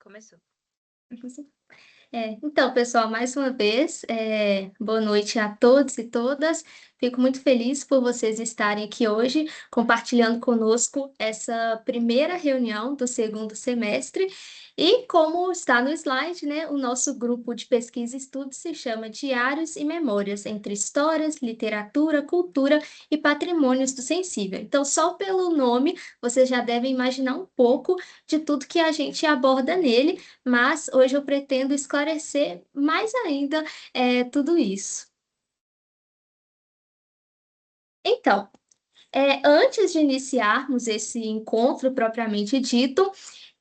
começou. Então, pessoal, mais uma vez, boa noite a todos e todas. Fico muito feliz por vocês estarem aqui hoje, compartilhando conosco essa primeira reunião do segundo semestre. E como está no slide, né, o nosso grupo de pesquisa e estudo se chama Diários e Memórias entre Histórias, Literatura, Cultura e Patrimônios do Sensível. Então, só pelo nome, vocês já devem imaginar um pouco de tudo que a gente aborda nele, mas hoje eu pretendo esclarecer mais ainda tudo isso. Então, antes de iniciarmos esse encontro propriamente dito,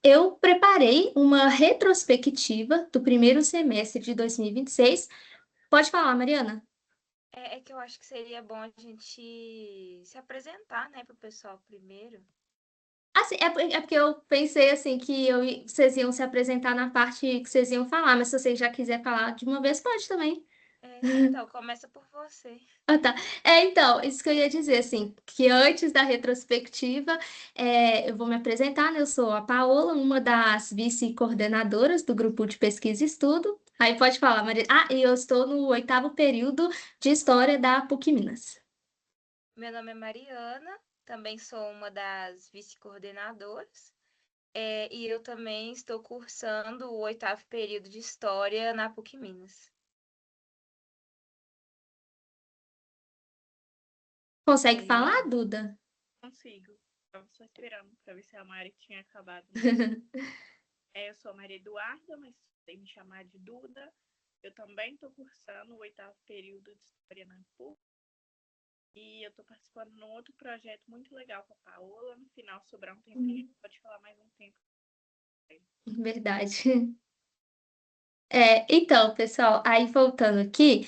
eu preparei uma retrospectiva do primeiro semestre de 2026. Pode falar, Mariana? É que eu acho que seria bom a gente se apresentar, né, para o pessoal primeiro. Assim, é porque eu pensei assim que vocês iam se apresentar na parte que vocês iam falar, mas se vocês já quiser falar de uma vez, pode também. Então, começa por você. Ah, tá. Então, isso que eu ia dizer, assim, que antes da retrospectiva, eu vou me apresentar, né? Eu sou a Paola, uma das vice-coordenadoras do grupo de pesquisa e estudo. Aí pode falar, Maria. Ah, e eu estou no 8º período de História da PUC Minas. Meu nome é Mariana, também sou uma das vice-coordenadoras, e eu também estou cursando o 8º período de História na PUC Minas. Consegue É, falar, Duda? consigo. Estava só esperando para ver se a Mari tinha acabado mesmo. Eu sou a Maria Eduarda, mas tem me chamar de Duda. Eu também estou cursando o 8º período de História na PUC. E eu estou participando de um outro projeto muito legal com a Paola. No final, sobrar um tempinho, a gente pode falar mais um tempo. Verdade. Então, pessoal, aí voltando aqui,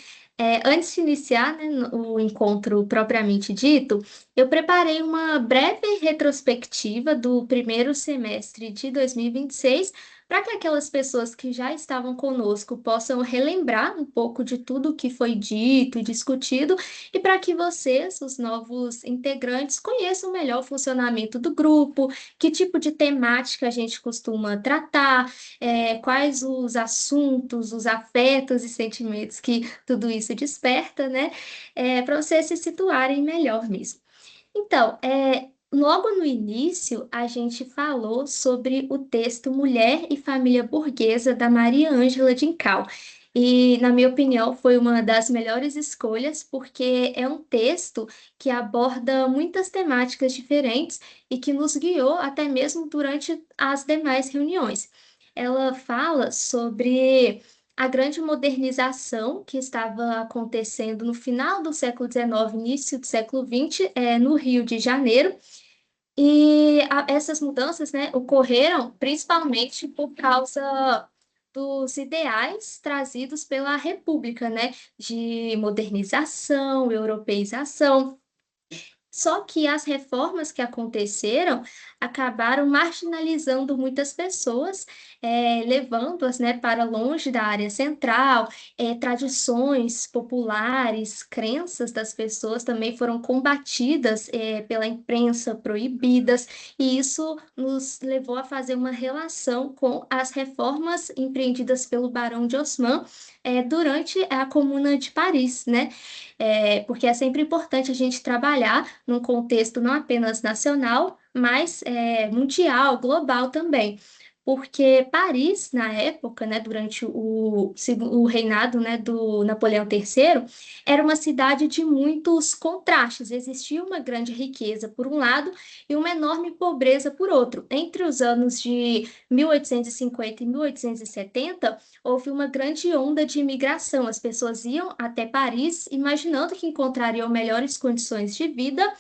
antes de iniciar, né, o encontro propriamente dito, eu preparei uma breve retrospectiva do primeiro semestre de 2026, para que aquelas pessoas que já estavam conosco possam relembrar um pouco de tudo que foi dito e discutido, e para que vocês, os novos integrantes, conheçam melhor o funcionamento do grupo, que tipo de temática a gente costuma tratar, quais os assuntos, os afetos e sentimentos que tudo isso desperta, né? Para vocês se situarem melhor mesmo. Então, logo no início, a gente falou sobre o texto Mulher e Família Burguesa, da Maria Ângela Dincal. E, na minha opinião, foi uma das melhores escolhas, porque é um texto que aborda muitas temáticas diferentes e que nos guiou até mesmo durante as demais reuniões. Ela fala sobre a grande modernização que estava acontecendo no final do século XIX, início do século XX, no Rio de Janeiro. E essas mudanças, né, ocorreram principalmente por causa dos ideais trazidos pela República, né, de modernização, europeização. Só que as reformas que aconteceram acabaram marginalizando muitas pessoas, levando-as, né, para longe da área central. Tradições populares, crenças das pessoas também foram combatidas, pela imprensa, proibidas, e isso nos levou a fazer uma relação com as reformas empreendidas pelo Barão de Osman, durante a Comuna de Paris, né? Porque é sempre importante a gente trabalhar num contexto não apenas nacional, mas mundial, global também. Porque Paris, na época, né, durante o reinado, né, do Napoleão III, era uma cidade de muitos contrastes. Existia uma grande riqueza, por um lado, e uma enorme pobreza, por outro. Entre os anos de 1850 e 1870, houve uma grande onda de imigração. As pessoas iam até Paris imaginando que encontrariam melhores condições de vida,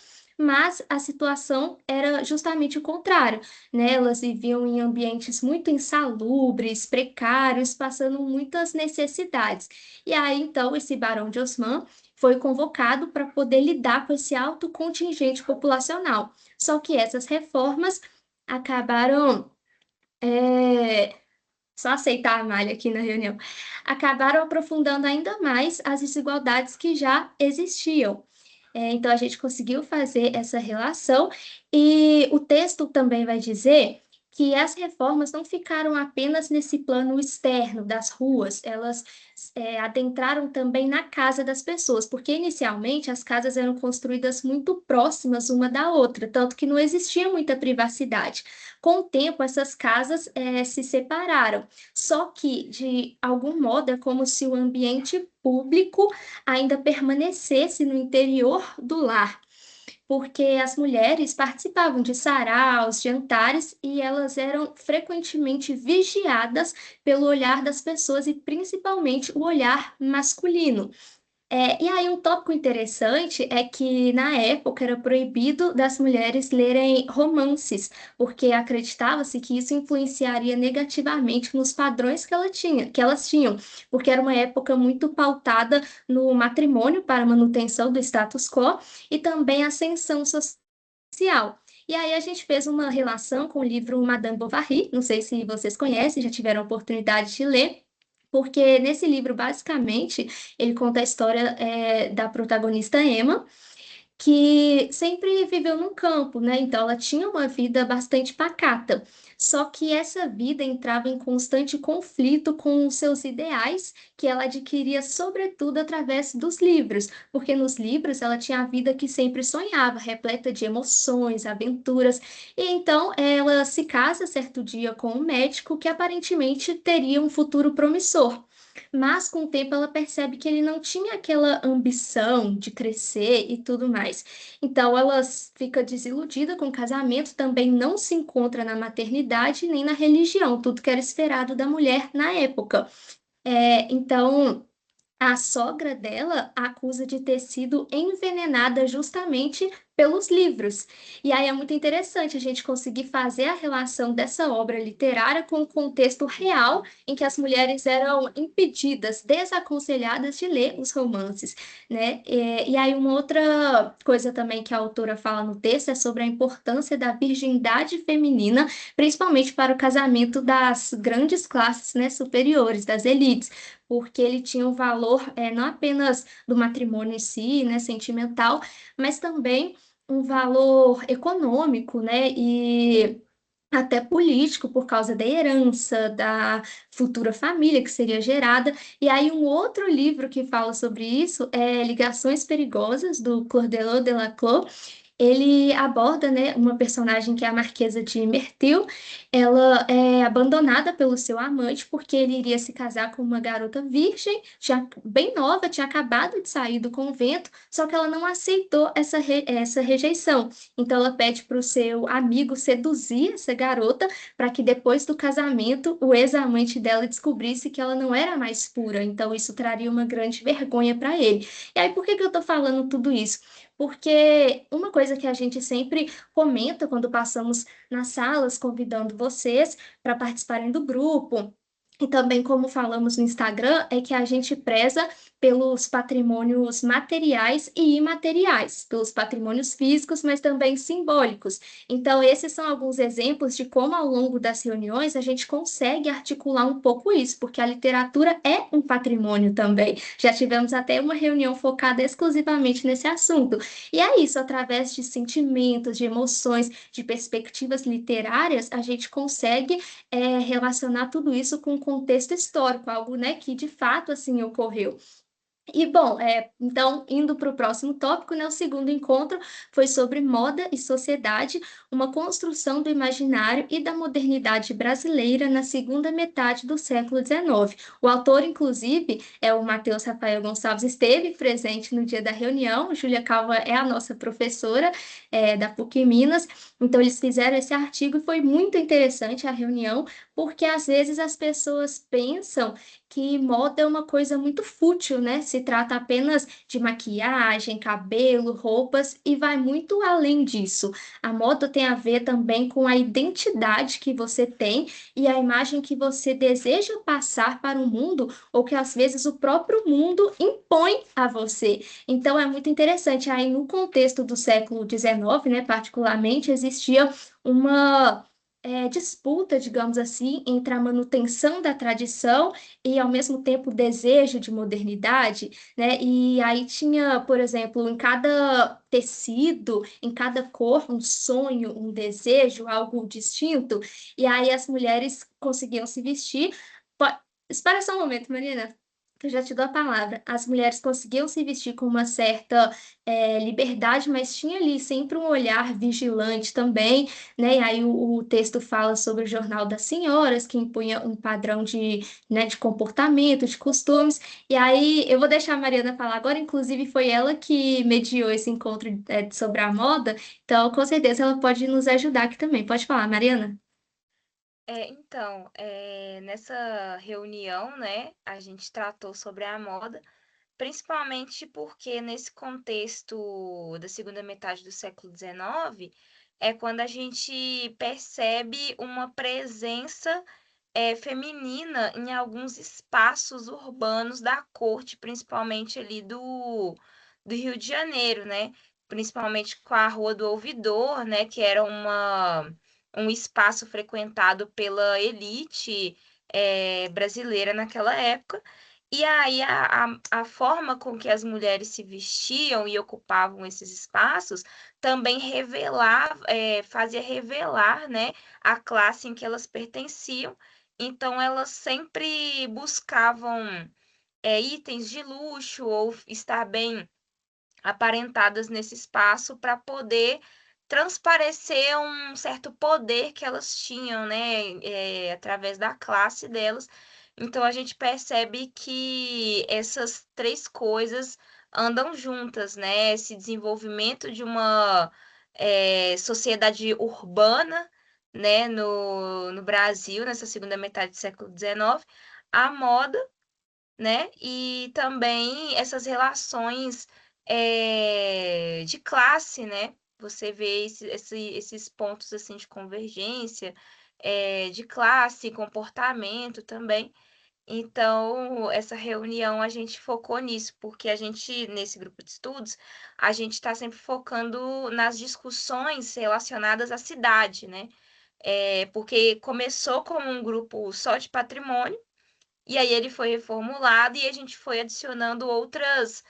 mas a situação era justamente o contrário, né? Elas viviam em ambientes muito insalubres, precários, passando muitas necessidades. E aí, então, esse Barão de Osman foi convocado para poder lidar com esse alto contingente populacional. Só que essas reformas acabaram. Só aceitar a malha aqui na reunião, acabaram aprofundando ainda mais as desigualdades que já existiam. Então, a gente conseguiu fazer essa relação, e o texto também vai dizer que as reformas não ficaram apenas nesse plano externo das ruas, elas adentraram também na casa das pessoas, porque inicialmente as casas eram construídas muito próximas uma da outra, tanto que não existia muita privacidade. Com o tempo, essas casas se separaram, só que, de algum modo, é como se o ambiente público ainda permanecesse no interior do lar, porque as mulheres participavam de saraus, jantares, e elas eram frequentemente vigiadas pelo olhar das pessoas e principalmente o olhar masculino. E aí, um tópico interessante é que, na época, era proibido das mulheres lerem romances, porque acreditava-se que isso influenciaria negativamente nos padrões que elas tinham, porque era uma época muito pautada no matrimônio para manutenção do status quo e também ascensão social. E aí a gente fez uma relação com o livro Madame Bovary, não sei se vocês conhecem, já tiveram a oportunidade de ler, porque nesse livro, basicamente, ele conta a história da protagonista Emma, que sempre viveu num campo, né? Então ela tinha uma vida bastante pacata. Só que essa vida entrava em constante conflito com os seus ideais, que ela adquiria sobretudo através dos livros, porque nos livros ela tinha a vida que sempre sonhava, repleta de emoções, aventuras. E então ela se casa certo dia com um médico que aparentemente teria um futuro promissor. Mas com o tempo ela percebe que ele não tinha aquela ambição de crescer e tudo mais. Então ela fica desiludida com o casamento, também não se encontra na maternidade nem na religião, tudo que era esperado da mulher na época. Então a sogra dela a acusa de ter sido envenenada justamente pelos livros. E aí é muito interessante a gente conseguir fazer a relação dessa obra literária com o contexto real em que as mulheres eram impedidas, desaconselhadas de ler os romances, né? E aí uma outra coisa também que a autora fala no texto é sobre a importância da virgindade feminina, principalmente para o casamento das grandes classes, né, superiores, das elites, porque ele tinha um valor não apenas do matrimônio em si, né, sentimental, mas também um valor econômico, né, e até político, por causa da herança, da futura família que seria gerada. E aí, um outro livro que fala sobre isso é Ligações Perigosas, do Cordelot Delaclos. Ele aborda, né, uma personagem que é a Marquesa de Merteuil. Ela é abandonada pelo seu amante porque ele iria se casar com uma garota virgem, já bem nova, tinha acabado de sair do convento, só que ela não aceitou essa rejeição. Então ela pede para o seu amigo seduzir essa garota para que depois do casamento o ex-amante dela descobrisse que ela não era mais pura. Então isso traria uma grande vergonha para ele. E aí por que que eu estou falando tudo isso? Porque uma coisa que a gente sempre comenta quando passamos nas salas, convidando vocês para participarem do grupo, e também, como falamos no Instagram, é que a gente preza pelos patrimônios materiais e imateriais, pelos patrimônios físicos, mas também simbólicos. Então, esses são alguns exemplos de como, ao longo das reuniões, a gente consegue articular um pouco isso, porque a literatura é um patrimônio também. Já tivemos até uma reunião focada exclusivamente nesse assunto. E é isso, através de sentimentos, de emoções, de perspectivas literárias, a gente consegue relacionar tudo isso com o contexto histórico, algo, né, que de fato assim ocorreu. E bom, então, indo para o próximo tópico, né, o segundo encontro foi sobre moda e sociedade, uma construção do imaginário e da modernidade brasileira na segunda metade do século XIX. O autor, inclusive, é o Matheus Rafael Gonçalves, esteve presente no dia da reunião. Júlia Calva é a nossa professora da PUC Minas, então eles fizeram esse artigo e foi muito interessante a reunião, porque às vezes as pessoas pensam que moda é uma coisa muito fútil, né? Se trata apenas de maquiagem, cabelo, roupas e vai muito além disso. A moda tem a ver também com a identidade que você tem e a imagem que você deseja passar para o mundo ou que às vezes o próprio mundo impõe a você. Então é muito interessante. Aí no contexto do século XIX, né, particularmente, existia uma disputa, digamos assim, entre a manutenção da tradição e, ao mesmo tempo, o desejo de modernidade, né? E aí tinha, por exemplo, em cada tecido, em cada cor, um sonho, um desejo, algo distinto, e aí as mulheres conseguiam se vestir. Po- Espera só um momento, Marina. Que eu já te dou a palavra. As mulheres conseguiam se vestir com uma certa liberdade, mas tinha ali sempre um olhar vigilante também, né? E aí o texto fala sobre o Jornal das Senhoras, que impunha um padrão né, de comportamento, de costumes. E aí eu vou deixar a Mariana falar agora, inclusive foi ela que mediou esse encontro sobre a moda, então com certeza ela pode nos ajudar aqui também. Pode falar, Mariana? Então, nessa reunião, né, a gente tratou sobre a moda, principalmente porque nesse contexto da segunda metade do século XIX é quando a gente percebe uma presença feminina em alguns espaços urbanos da corte, principalmente ali do Rio de Janeiro, né? Principalmente com a Rua do Ouvidor, né? Que era um espaço frequentado pela elite brasileira naquela época. E aí a forma com que as mulheres se vestiam e ocupavam esses espaços também fazia revelar, né, a classe em que elas pertenciam. Então, elas sempre buscavam itens de luxo ou estar bem aparentadas nesse espaço para poder transparecer um certo poder que elas tinham, né, através da classe delas. Então, a gente percebe que essas três coisas andam juntas, né? Esse desenvolvimento de uma sociedade urbana, né, no Brasil, nessa segunda metade do século XIX, a moda, né? E também essas relações de classe, né? Você vê esses pontos assim de convergência, de classe, comportamento também. Então, essa reunião a gente focou nisso, porque a gente, nesse grupo de estudos, a gente está sempre focando nas discussões relacionadas à cidade, né? Porque começou como um grupo só de patrimônio, e aí ele foi reformulado e a gente foi adicionando outros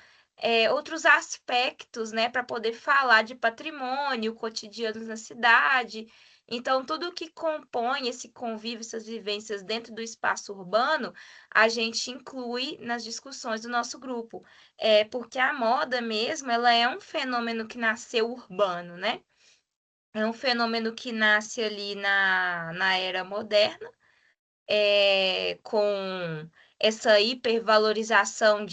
aspectos, né, para poder falar de patrimônio, cotidianos na cidade. Então, tudo que compõe esse convívio, essas vivências dentro do espaço urbano, a gente inclui nas discussões do nosso grupo. Porque a moda mesmo, ela é um fenômeno que nasceu urbano, né? É um fenômeno que nasce ali na era moderna com essa hipervalorização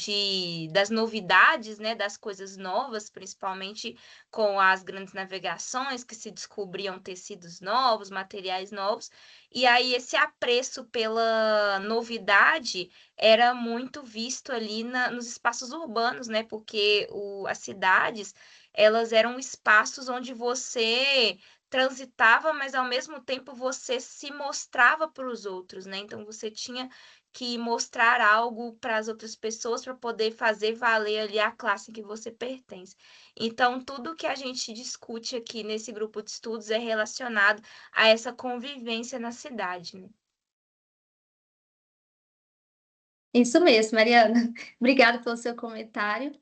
das novidades, né, das coisas novas, principalmente com as grandes navegações que se descobriam tecidos novos, materiais novos, e aí esse apreço pela novidade era muito visto ali nos espaços urbanos, né, porque as cidades, elas eram espaços onde você transitava, mas ao mesmo tempo você se mostrava para os outros, né? Então você tinha que mostrar algo para as outras pessoas para poder fazer valer ali a classe em que você pertence. Então, tudo que a gente discute aqui nesse grupo de estudos é relacionado a essa convivência na cidade, né? Isso mesmo, Mariana. Obrigada pelo seu comentário.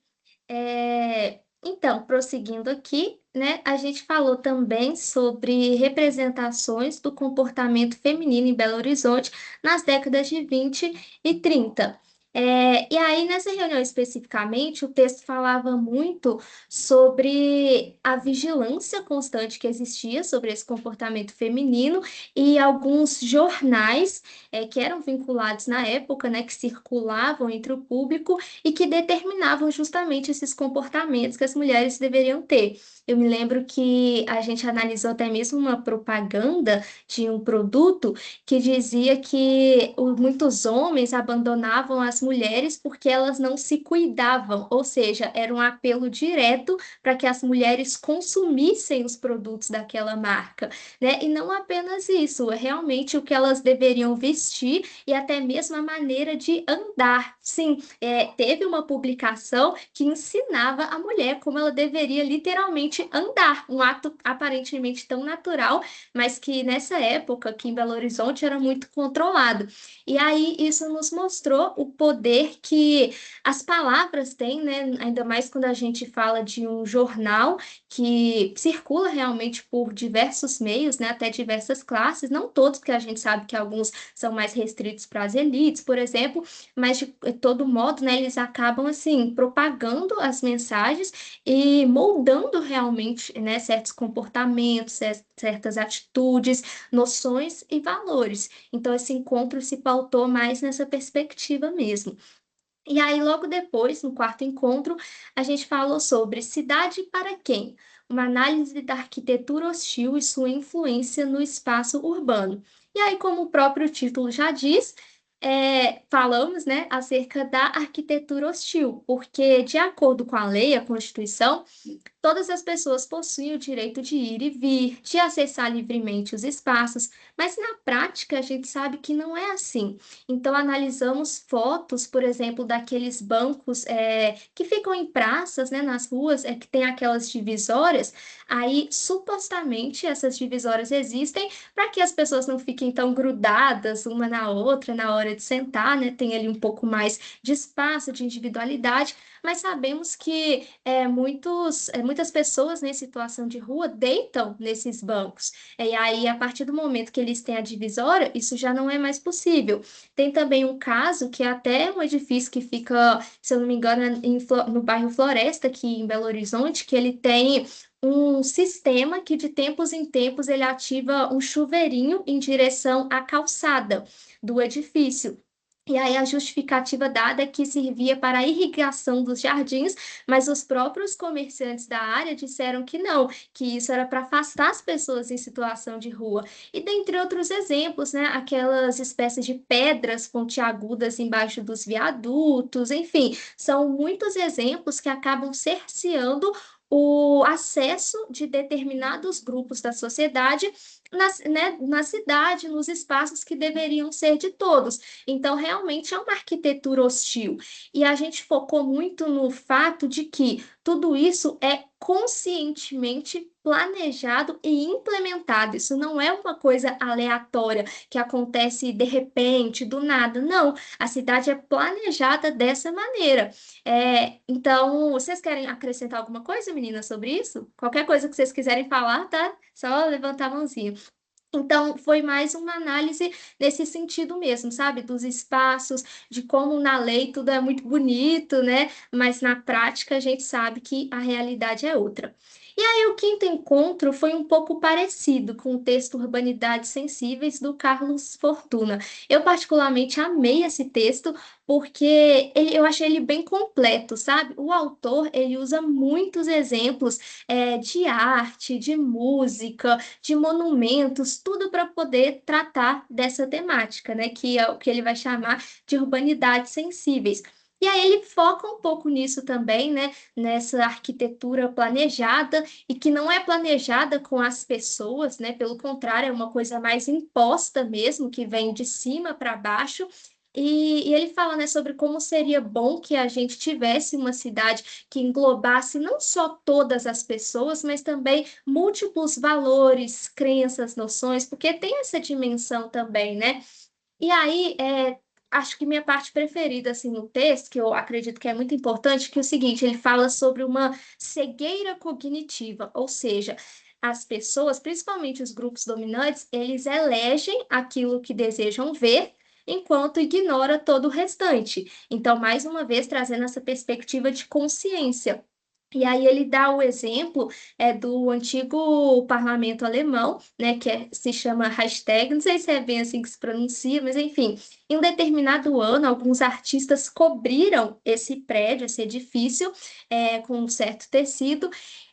Então, prosseguindo aqui, né, a gente falou também sobre representações do comportamento feminino em Belo Horizonte nas décadas de 20 e 30. E aí, nessa reunião especificamente, o texto falava muito sobre a vigilância constante que existia sobre esse comportamento feminino e alguns jornais, que eram vinculados na época, né, que circulavam entre o público e que determinavam justamente esses comportamentos que as mulheres deveriam ter. Eu me lembro que a gente analisou até mesmo uma propaganda de um produto que dizia que muitos homens abandonavam as mulheres porque elas não se cuidavam, ou seja, era um apelo direto para que as mulheres consumissem os produtos daquela marca, né? E não apenas isso, realmente o que elas deveriam vestir e até mesmo a maneira de andar. Sim, teve uma publicação que ensinava a mulher como ela deveria literalmente andar, um ato aparentemente tão natural, mas que nessa época, aqui em Belo Horizonte, era muito controlado. E aí isso nos mostrou o poder que as palavras têm, né? Ainda mais quando a gente fala de um jornal que circula realmente por diversos meios, né? Até diversas classes, não todos, porque a gente sabe que alguns são mais restritos para as elites, por exemplo, mas de todo modo, né? Eles acabam assim propagando as mensagens e moldando realmente, né? Certos comportamentos, certas atitudes, noções e valores. Então, esse encontro se pautou mais nessa perspectiva mesmo. E aí, logo depois, no quarto encontro, a gente falou sobre Cidade para Quem? Uma análise da arquitetura hostil e sua influência no espaço urbano. E aí, como o próprio título já diz, falamos, né, acerca da arquitetura hostil, porque, de acordo com a lei, a Constituição, todas as pessoas possuem o direito de ir e vir, de acessar livremente os espaços, mas na prática a gente sabe que não é assim. Então, analisamos fotos, por exemplo, daqueles bancos que ficam em praças, né, nas ruas, que tem aquelas divisórias. Aí, supostamente, essas divisórias existem para que as pessoas não fiquem tão grudadas uma na outra na hora de sentar, né? Tem ali um pouco mais de espaço, de individualidade, mas sabemos que muitas pessoas né, em situação de rua deitam nesses bancos. E aí, a partir do momento que eles têm a divisória, isso já não é mais possível. Tem também um caso que é até um edifício que fica, se eu não me engano, no bairro Floresta, aqui em Belo Horizonte, que ele tem um sistema que de tempos em tempos ele ativa um chuveirinho em direção à calçada do edifício. E aí a justificativa dada é que servia para a irrigação dos jardins, mas os próprios comerciantes da área disseram que não, que isso era para afastar as pessoas em situação de rua. E dentre outros exemplos, né, aquelas espécies de pedras pontiagudas embaixo dos viadutos, enfim, são muitos exemplos que acabam cerceando o acesso de determinados grupos da sociedade na cidade, nos espaços que deveriam ser de todos. Então, realmente é uma arquitetura hostil. E a gente focou muito no fato de que tudo isso é conscientemente planejado e implementado. Isso não é uma coisa aleatória que acontece de repente, do nada. Não, a cidade é planejada dessa maneira. Então, vocês querem acrescentar alguma coisa, meninas, sobre isso? Qualquer coisa que vocês quiserem falar, tá? Só levantar a mãozinha. Então, foi mais uma análise nesse sentido mesmo, sabe? Dos espaços, de como na lei tudo é muito bonito, né? Mas na prática a gente sabe que a realidade é outra. E aí, o quinto encontro foi um pouco parecido com o texto Urbanidades Sensíveis, do Carlos Fortuna. Eu, particularmente, amei esse texto porque eu achei ele bem completo, sabe? O autor, ele usa muitos exemplos de arte, de música, de monumentos, tudo para poder tratar dessa temática, né? Que é o que ele vai chamar de urbanidades sensíveis. E aí ele foca um pouco nisso também, né? Nessa arquitetura planejada e que não é planejada com as pessoas, né? Pelo contrário, é uma coisa mais imposta mesmo, que vem de cima para baixo. E ele fala, né, sobre como seria bom que a gente tivesse uma cidade que englobasse não só todas as pessoas, mas também múltiplos valores, crenças, noções, porque tem essa dimensão também, né? E aí, acho que minha parte preferida, assim, no texto, que eu acredito que é muito importante, que é o seguinte, ele fala sobre uma cegueira cognitiva, ou seja, as pessoas, principalmente os grupos dominantes, eles elegem aquilo que desejam ver, enquanto ignora todo o restante. Então, mais uma vez, trazendo essa perspectiva de consciência. E aí ele dá o exemplo do antigo parlamento alemão, né, se chama Hashtag, não sei se é bem assim que se pronuncia, mas enfim, em um determinado ano, alguns artistas cobriram esse prédio, esse edifício, com um certo tecido,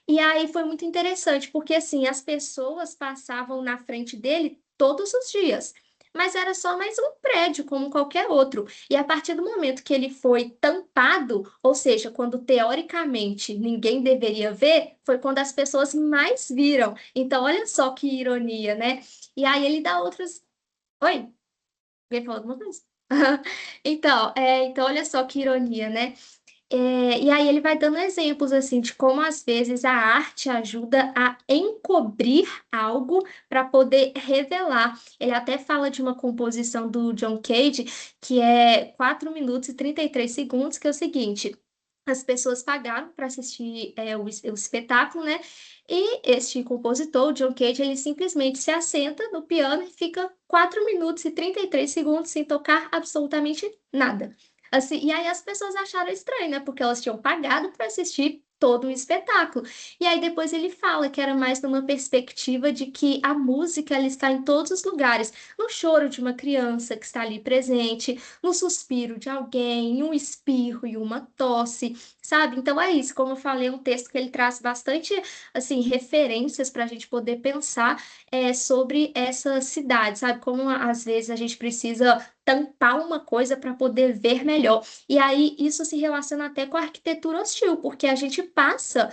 e aí foi muito interessante, porque assim, as pessoas passavam na frente dele todos os dias. mas era só mais um prédio, como qualquer outro. E a partir do momento que ele foi tampado, ou seja, quando teoricamente ninguém deveria ver, foi quando as pessoas mais viram. Então, olha só que ironia, né? E aí ele dá outros. Oi? Alguém falou alguma coisa? Então, olha só que ironia, né? E aí ele vai dando exemplos assim de como às vezes a arte ajuda a encobrir algo para poder revelar. Ele até fala de uma composição do John Cage que é 4 minutos e 33 segundos, que é o seguinte: as pessoas pagaram para assistir o espetáculo, né? E este compositor, o John Cage, ele simplesmente se assenta no piano e fica 4 minutos e 33 segundos sem tocar absolutamente nada. Assim, e aí as pessoas acharam estranho, né? Porque elas tinham pagado para assistir todo o espetáculo. E aí depois ele fala que era mais numa perspectiva de que a música ela está em todos os lugares, no choro de uma criança que está ali presente, no suspiro de alguém, em um espirro e uma tosse, sabe? Então é isso, como eu falei, é um texto que ele traz bastante assim referências para a gente poder pensar sobre essa cidade, sabe? Como às vezes a gente precisa tampar uma coisa para poder ver melhor. E aí isso se relaciona até com a arquitetura hostil, porque a gente passa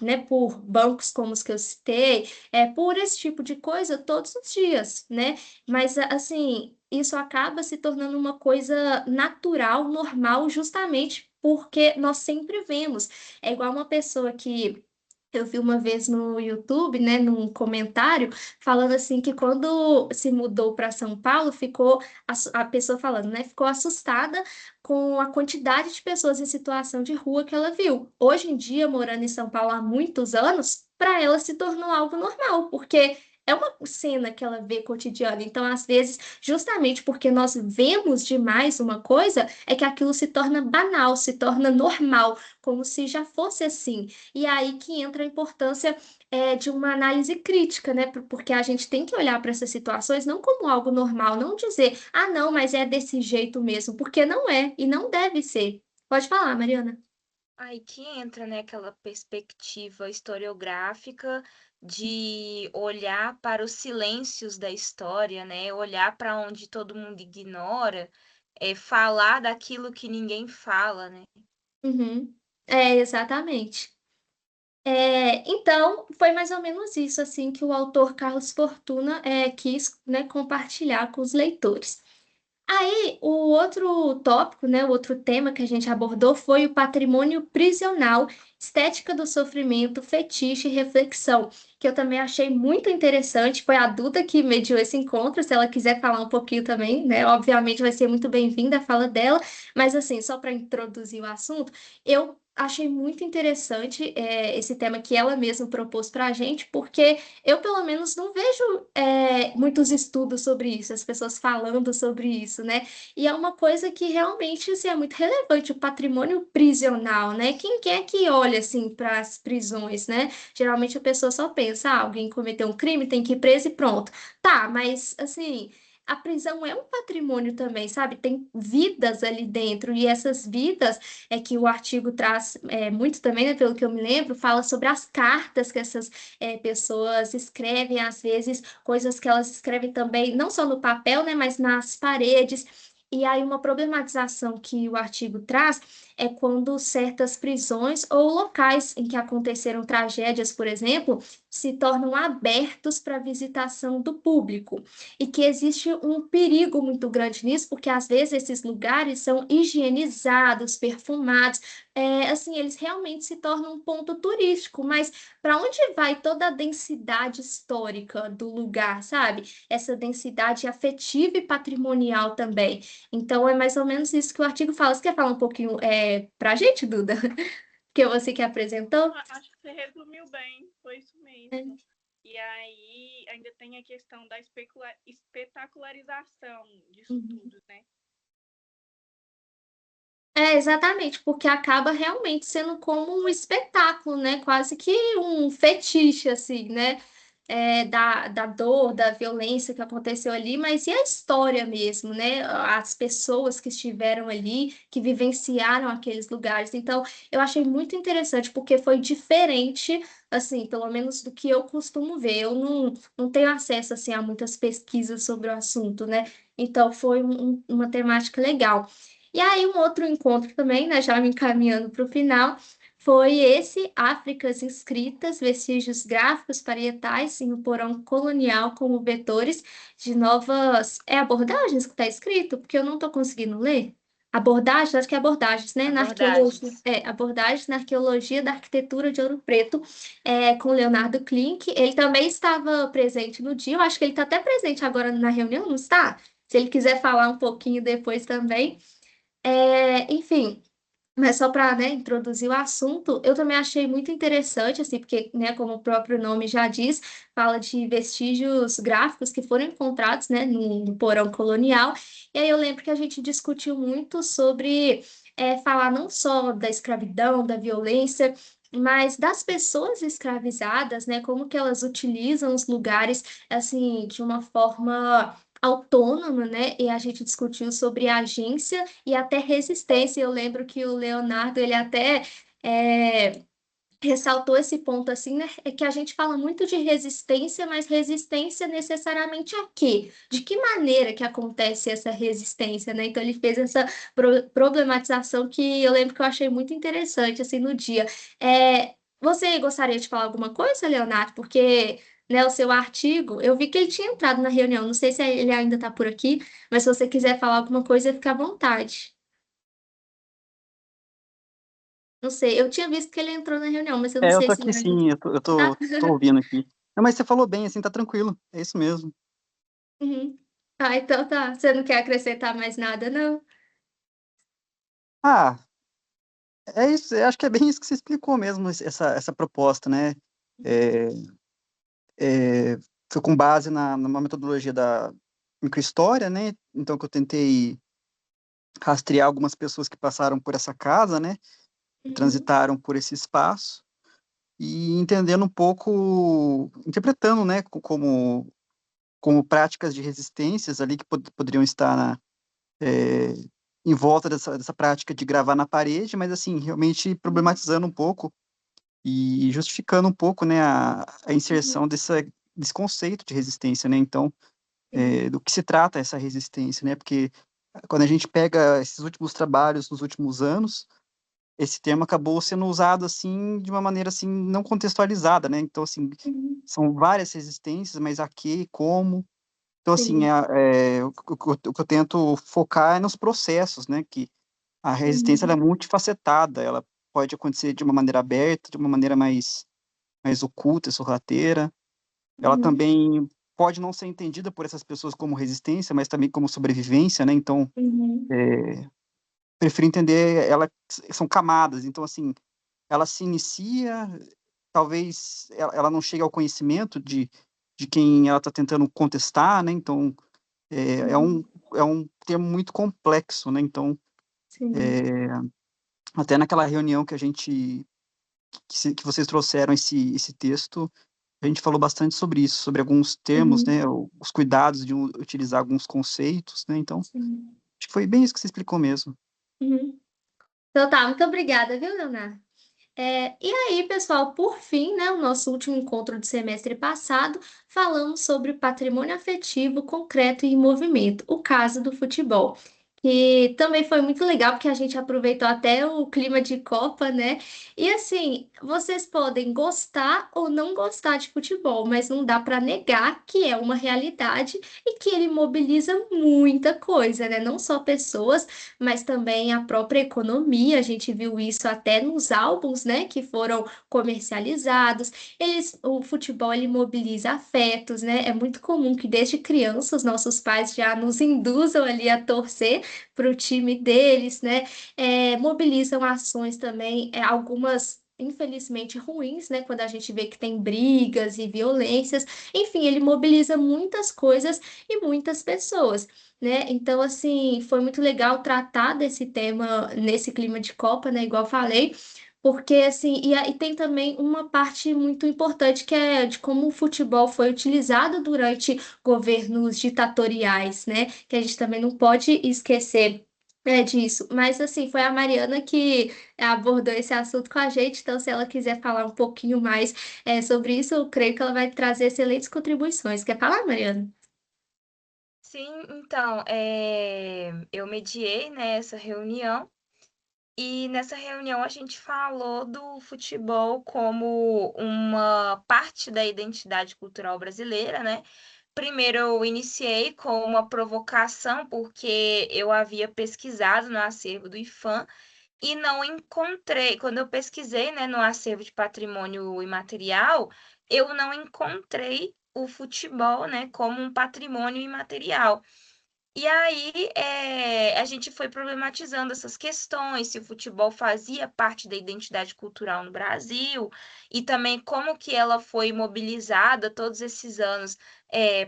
né, por bancos como os que eu citei, por esse tipo de coisa todos os dias, né? Mas assim, isso acaba se tornando uma coisa natural, normal, justamente porque nós sempre vemos. É igual uma pessoa que eu vi uma vez no YouTube, né, num comentário, falando assim que quando se mudou para São Paulo, ficou a pessoa falando, né, ficou assustada com a quantidade de pessoas em situação de rua que ela viu. Hoje em dia, morando em São Paulo há muitos anos, para ela se tornou algo normal, porque é uma cena que ela vê cotidiana. Então, às vezes, justamente porque nós vemos demais uma coisa, é que aquilo se torna banal, se torna normal, como se já fosse assim. E é aí que entra a importância de uma análise crítica, né? Porque a gente tem que olhar para essas situações não como algo normal, não dizer, ah, não, mas é desse jeito mesmo, porque não é e não deve ser. Pode falar, Mariana. Aí que entra, né, aquela perspectiva historiográfica de olhar para os silêncios da história, né? Olhar para onde todo mundo ignora, falar daquilo que ninguém fala, né? Uhum. Exatamente. Então, foi mais ou menos isso assim que o autor Carlos Fortuna quis, né, compartilhar com os leitores. Aí, o outro tópico, né, o outro tema que a gente abordou foi o patrimônio prisional, estética do sofrimento, fetiche e reflexão, que eu também achei muito interessante. Foi a Duda que mediou esse encontro. Se ela quiser falar um pouquinho também, né, obviamente vai ser muito bem-vinda a fala dela, mas assim, só para introduzir o assunto, eu achei muito interessante esse tema que ela mesma propôs para a gente, porque eu, pelo menos, não vejo muitos estudos sobre isso, as pessoas falando sobre isso, né? E é uma coisa que realmente assim, é muito relevante, o patrimônio prisional, né? Quem é que olha assim para as prisões, né? Geralmente a pessoa só pensa, alguém cometeu um crime, tem que ir preso e pronto. Tá, mas assim. A prisão é um patrimônio também, sabe? Tem vidas ali dentro, e essas vidas é que o artigo traz muito também, né, pelo que eu me lembro, fala sobre as cartas que essas pessoas escrevem, às vezes, coisas que elas escrevem também, não só no papel, né, mas nas paredes. E aí, uma problematização que o artigo traz é quando certas prisões ou locais em que aconteceram tragédias, por exemplo, se tornam abertos para visitação do público. E que existe um perigo muito grande nisso, porque às vezes esses lugares são higienizados, perfumados, assim, eles realmente se tornam um ponto turístico, mas para onde vai toda a densidade histórica do lugar, sabe? Essa densidade afetiva e patrimonial também. Então, é mais ou menos isso que o artigo fala. Você quer falar um pouquinho para a gente, Duda? Que você que apresentou? Acho que você resumiu bem, foi isso mesmo. E aí ainda tem a questão da espetacularização disso Uhum. tudo, né? Exatamente, porque acaba realmente sendo como um espetáculo, né? Quase que um fetiche, assim, né? da dor, da violência que aconteceu ali, mas e a história mesmo, né? As pessoas que estiveram ali, que vivenciaram aqueles lugares. Então, eu achei muito interessante, porque foi diferente, assim, pelo menos do que eu costumo ver. Eu não tenho acesso, assim, a muitas pesquisas sobre o assunto, né? Então, foi uma temática legal. E aí, um outro encontro também, né? Já me encaminhando para o final, foi esse Áfricas inscritas, vestígios gráficos parietais em um porão colonial como vetores de novas... É abordagens que está escrito? Porque eu não estou conseguindo ler. Abordagens, acho que é abordagens, né? Na arqueologia, Abordagens. abordagens na arqueologia da arquitetura de Ouro Preto, com Leonardo Klink. Ele também estava presente no dia, eu acho que ele está até presente agora na reunião, não está? Se ele quiser falar um pouquinho depois também. Enfim, mas só para, né, introduzir o assunto, eu também achei muito interessante, assim, porque, né, como o próprio nome já diz, fala de vestígios gráficos que foram encontrados, né, no porão colonial. E aí eu lembro que a gente discutiu muito sobre falar não só da escravidão, da violência, mas das pessoas escravizadas, né, como que elas utilizam os lugares, assim, de uma forma autônoma, né? E a gente discutiu sobre agência e até resistência. Eu lembro que o Leonardo, ele até é, ressaltou esse ponto assim, né? É que a gente fala muito de resistência, mas resistência necessariamente a quê? De que maneira que acontece essa resistência, né? Então ele fez essa problematização que eu lembro que eu achei muito interessante assim no dia. Você gostaria de falar alguma coisa, Leonardo? Porque, né, o seu artigo, eu vi que ele tinha entrado na reunião. Não sei se ele ainda está por aqui, mas se você quiser falar alguma coisa, fica à vontade. Não sei, eu tinha visto que ele entrou na reunião, mas eu não É, eu sei tô se aqui ele ainda sim, tá. tô ouvindo aqui. Não, mas você falou bem, assim, tá tranquilo. É isso mesmo. Uhum. Ah, então tá. Você não quer acrescentar mais nada, não? Ah, é isso, eu acho que é bem isso que você explicou mesmo, essa proposta, né? É, é, foi com base numa metodologia da microhistória, né? Então, que eu tentei rastrear algumas pessoas que passaram por essa casa, né? Que Uhum, transitaram por esse espaço e entendendo um pouco, interpretando, né? Como práticas de resistências ali que poderiam estar é, em volta dessa prática de gravar na parede, mas assim, realmente problematizando um pouco e justificando um pouco, né, a inserção uhum, desse conceito de resistência, né? Então, sim, do que se trata essa resistência, né? Porque quando a gente pega esses últimos trabalhos nos últimos anos, esse termo acabou sendo usado assim de uma maneira assim não contextualizada, né? Então, assim, uhum, são várias resistências, mas a quê, como? Então, assim, sim, o que eu tento focar é nos processos, né? Que a resistência ela é uhum, multifacetada, ela pode acontecer de uma maneira aberta, de uma maneira mais oculta, sorrateira. Ela uhum, também pode não ser entendida por essas pessoas como resistência, mas também como sobrevivência, né? Então, uhum, prefiro entender ela são camadas. Então, assim, ela se inicia, talvez ela não chegue ao conhecimento de quem ela está tentando contestar, né? Então, é, é uhum, um, é um termo muito complexo, né? Então, sim, até naquela reunião que a gente, que vocês trouxeram esse texto, a gente falou bastante sobre isso, sobre alguns termos, uhum, né? Os cuidados de utilizar alguns conceitos, né? Então, sim, acho que foi bem isso que você explicou mesmo. uhum. Então tá, muito obrigada, viu, Leonardo? E aí, pessoal, por fim, né, o nosso último encontro do semestre passado, falamos sobre patrimônio afetivo concreto e em movimento, o caso do futebol. Que também foi muito legal, porque a gente aproveitou até o clima de Copa, né? E assim, vocês podem gostar ou não gostar de futebol, mas não dá para negar que é uma realidade e que ele mobiliza muita coisa, né? Não só pessoas, mas também a própria economia. A gente viu isso até nos álbuns, né, que foram comercializados. O futebol ele mobiliza afetos, né? É muito comum que desde criança os nossos pais já nos induzam ali a torcer para o time deles, né? Mobilizam ações também, algumas infelizmente ruins, né? Quando a gente vê que tem brigas e violências. Enfim, ele mobiliza muitas coisas e muitas pessoas, né? Então, assim, foi muito legal tratar desse tema nesse clima de Copa, né? Igual eu falei, porque assim, e tem também uma parte muito importante que é de como o futebol foi utilizado durante governos ditatoriais, né? Que a gente também não pode esquecer disso. Mas assim, foi a Mariana que abordou esse assunto com a gente, então se ela quiser falar um pouquinho mais sobre isso, eu creio que ela vai trazer excelentes contribuições. Quer falar, Mariana? Sim, então, eu mediei, né, essa reunião. E nessa reunião a gente falou do futebol como uma parte da identidade cultural brasileira, né? Primeiro eu iniciei com uma provocação, porque eu havia pesquisado no acervo do IPHAN e não encontrei. Quando eu pesquisei, né, no acervo de patrimônio imaterial, eu não encontrei o futebol, né, como um patrimônio imaterial. E aí, a gente foi problematizando essas questões, se o futebol fazia parte da identidade cultural no Brasil, e também como que ela foi mobilizada todos esses anos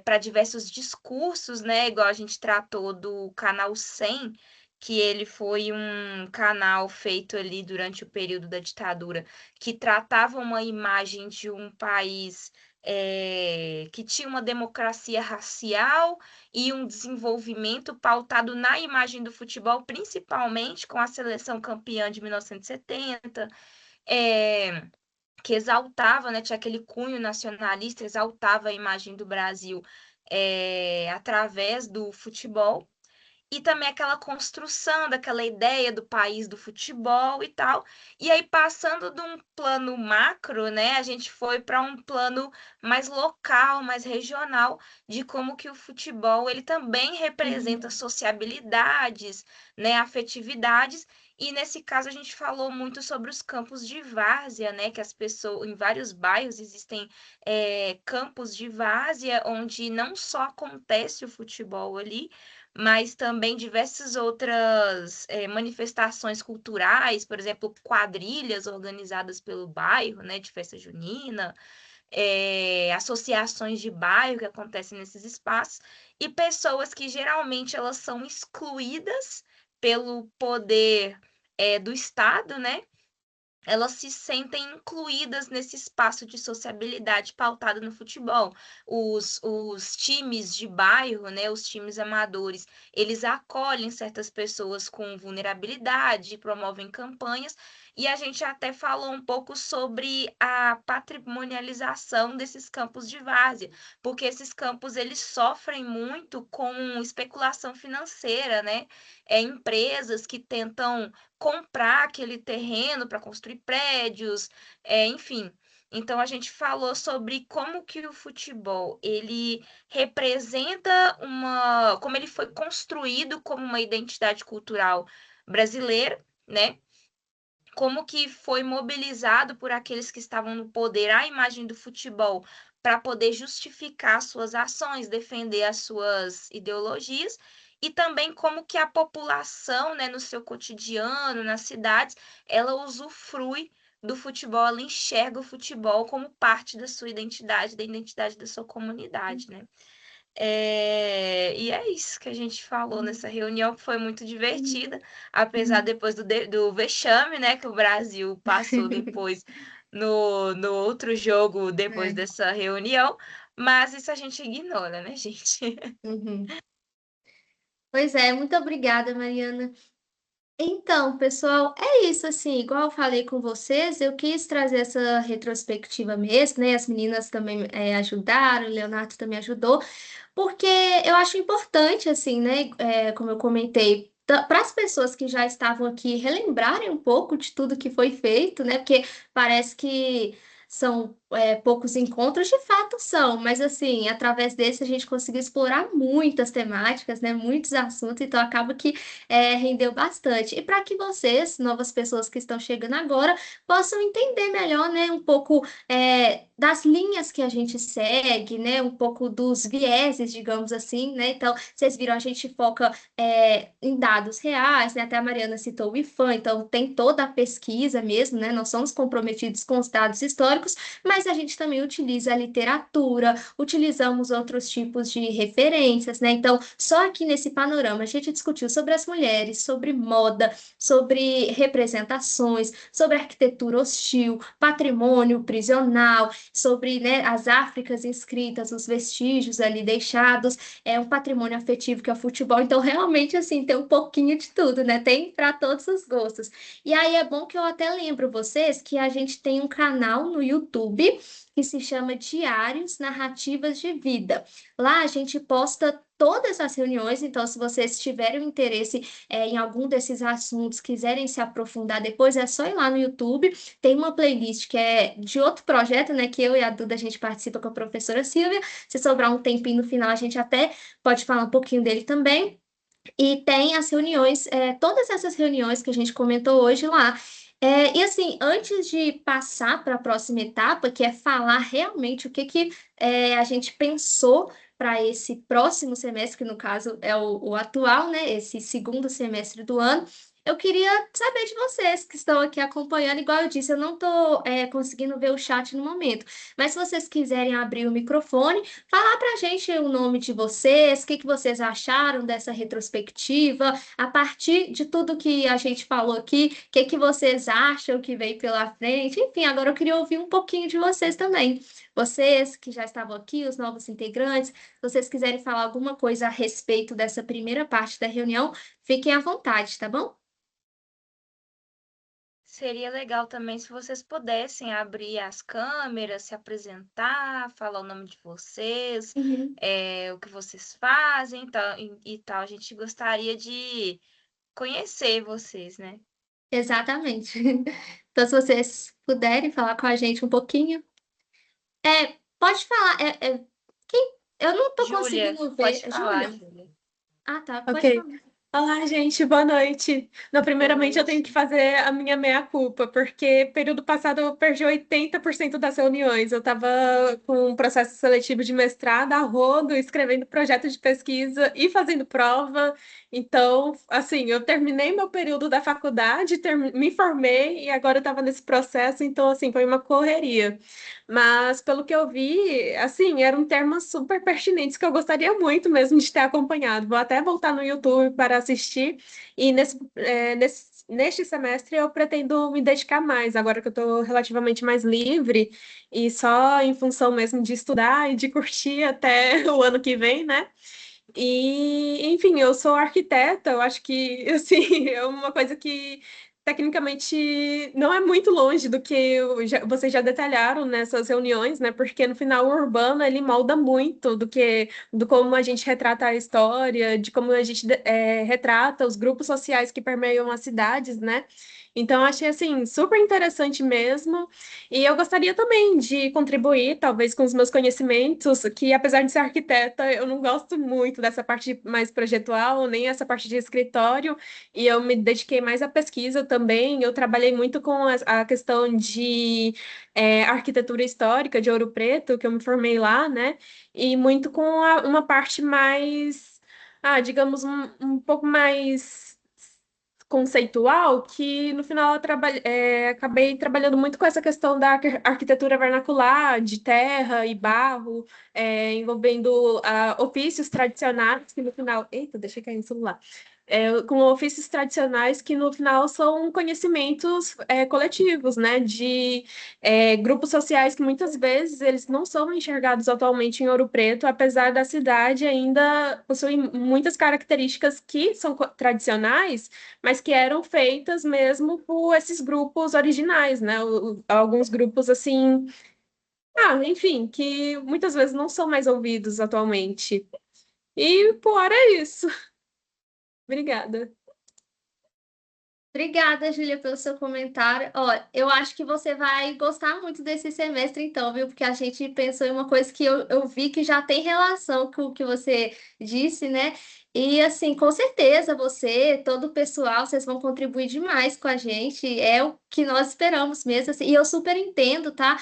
para diversos discursos, né? Igual a gente tratou do Canal 100, que ele foi um canal feito ali durante o período da ditadura, que tratava uma imagem de um país que tinha uma democracia racial e um desenvolvimento pautado na imagem do futebol, principalmente com a seleção campeã de 1970, é, que exaltava, né, tinha aquele cunho nacionalista, exaltava a imagem do Brasil através do futebol. E também aquela construção daquela ideia do país do futebol e tal. E aí, passando de um plano macro, né, a gente foi para um plano mais local, mais regional, de como que o futebol ele também representa sociabilidades, né, afetividades. E nesse caso a gente falou muito sobre os campos de várzea, né, que as pessoas, em vários bairros existem campos de várzea, onde não só acontece o futebol ali, mas também diversas outras manifestações culturais, por exemplo, quadrilhas organizadas pelo bairro, né, de festa junina, associações de bairro que acontecem nesses espaços, e pessoas que geralmente elas são excluídas pelo poder do Estado, né? Elas se sentem incluídas nesse espaço de sociabilidade pautado no futebol. Os times de bairro, né, os times amadores, eles acolhem certas pessoas com vulnerabilidade, promovem campanhas, e a gente até falou um pouco sobre a patrimonialização desses campos de várzea, porque esses campos eles sofrem muito com especulação financeira, né? Empresas que tentam comprar aquele terreno para construir prédios, enfim. Então a gente falou sobre como que o futebol ele representa como ele foi construído como uma identidade cultural brasileira, né? Como que foi mobilizado por aqueles que estavam no poder a imagem do futebol para poder justificar suas ações, defender as suas ideologias, e também como que a população, né, no seu cotidiano, nas cidades, ela usufrui do futebol, ela enxerga o futebol como parte da sua identidade, da identidade da sua comunidade, né? E é isso que a gente falou nessa reunião, que foi muito divertida, apesar depois do vexame, né, que o Brasil passou depois no outro jogo depois É. dessa reunião, mas isso a gente ignora, né, gente? Uhum. Pois é, muito obrigada, Mariana. Então, pessoal, é isso, assim, igual eu falei com vocês, eu quis trazer essa retrospectiva mesmo, né? As meninas também ajudaram, o Leonardo também ajudou, porque eu acho importante, assim, né? Como eu comentei, para as pessoas que já estavam aqui relembrarem um pouco de tudo que foi feito, né? Porque parece que são poucos encontros, de fato são, mas assim, através desse a gente conseguiu explorar muitas temáticas, né? Muitos assuntos, então acaba que rendeu bastante. E para que vocês, novas pessoas que estão chegando agora, possam entender melhor, né? Um pouco das linhas que a gente segue, né? Um pouco dos vieses, digamos assim, né? Então, vocês viram, a gente foca em dados reais, né? Até a Mariana citou o IPHAN, então tem toda a pesquisa mesmo, né? Nós somos comprometidos com os dados históricos, mas mas a gente também utiliza a literatura, utilizamos outros tipos de referências, né? Então, só aqui nesse panorama a gente discutiu sobre as mulheres, sobre moda, sobre representações, sobre arquitetura hostil, patrimônio prisional, sobre, né, as Áfricas inscritas, os vestígios ali deixados, um patrimônio afetivo que é o futebol. Então, realmente, assim, tem um pouquinho de tudo, né? Tem para todos os gostos. E aí é bom que eu até lembro vocês que a gente tem um canal no YouTube que se chama Diários Narrativas de Vida. Lá a gente posta todas as reuniões, então se vocês tiverem interesse em algum desses assuntos, quiserem se aprofundar depois, é só ir lá no YouTube. Tem uma playlist que é de outro projeto, né, que eu e a Duda a gente participa com a professora Silvia. Se sobrar um tempinho no final, a gente até pode falar um pouquinho dele também. E tem as reuniões, todas essas reuniões que a gente comentou hoje lá. E assim, antes de passar para a próxima etapa, que é falar realmente o que a gente pensou para esse próximo semestre, que no caso é o atual, né? Esse segundo semestre do ano, eu queria saber de vocês que estão aqui acompanhando. Igual eu disse, eu não estou conseguindo ver o chat no momento, mas se vocês quiserem abrir o microfone, falar para a gente o nome de vocês, o que vocês acharam dessa retrospectiva, a partir de tudo que a gente falou aqui, o que vocês acham que veio pela frente. Enfim, agora eu queria ouvir um pouquinho de vocês também. Vocês que já estavam aqui, os novos integrantes, se vocês quiserem falar alguma coisa a respeito dessa primeira parte da reunião, fiquem à vontade, tá bom? Seria legal também se vocês pudessem abrir as câmeras, se apresentar, falar o nome de vocês, Uhum. o que vocês fazem e tal. A gente gostaria de conhecer vocês, né? Exatamente. Então, se vocês puderem falar com a gente um pouquinho. Pode falar. Eu não tô Júlia, conseguindo ver. pode falar, Júlia? Júlia. Ah, tá. Pode Ok. falar. Olá, gente, boa noite. Não, primeiramente eu tenho noite. que fazer a minha meia-culpa, porque período passado eu perdi 80% das reuniões. Eu estava com um processo seletivo de mestrado a rodo, escrevendo projeto de pesquisa e fazendo prova. Então, assim, eu terminei meu período da faculdade, me formei e agora eu estava nesse processo, então, assim, foi uma correria. Mas, pelo que eu vi, assim, eram temas super pertinentes que eu gostaria muito mesmo de ter acompanhado. Vou até voltar no YouTube para assistir. E neste semestre eu pretendo me dedicar mais, agora que eu estou relativamente mais livre e só em função mesmo de estudar e de curtir até o ano que vem, né? E, enfim, eu sou arquiteta, eu acho que, assim, é uma coisa que tecnicamente não é muito longe do que vocês já detalharam nessas reuniões, né? Porque no final o urbano ele molda muito do como a gente retrata a história, de como a gente retrata os grupos sociais que permeiam as cidades, né? Então, achei assim super interessante mesmo. E eu gostaria também de contribuir, talvez, com os meus conhecimentos, que apesar de ser arquiteta, eu não gosto muito dessa parte mais projetual, nem essa parte de escritório, e eu me dediquei mais à pesquisa também. Eu trabalhei muito com a questão de arquitetura histórica de Ouro Preto, que eu me formei lá, né? E muito com uma parte mais, digamos, um pouco mais conceitual, que no final eu acabei trabalhando muito com essa questão da arquitetura vernacular, de terra e barro, envolvendo ofícios tradicionais, que no final. Eita, deixa eu cair no celular. Com ofícios tradicionais que no final são conhecimentos coletivos, né, de grupos sociais que muitas vezes eles não são enxergados atualmente em Ouro Preto, apesar da cidade ainda possuir muitas características que são tradicionais, mas que eram feitas mesmo por esses grupos originais, né, alguns grupos assim, enfim, que muitas vezes não são mais ouvidos atualmente. E por hora é isso. Obrigada. Obrigada, Júlia, pelo seu comentário. Ó, eu acho que você vai gostar muito desse semestre, então, viu? Porque a gente pensou em uma coisa que eu vi que já tem relação com o que você disse, né? E, assim, com certeza, você, todo o pessoal, vocês vão contribuir demais com a gente. É o que nós esperamos mesmo, assim. E eu super entendo, tá?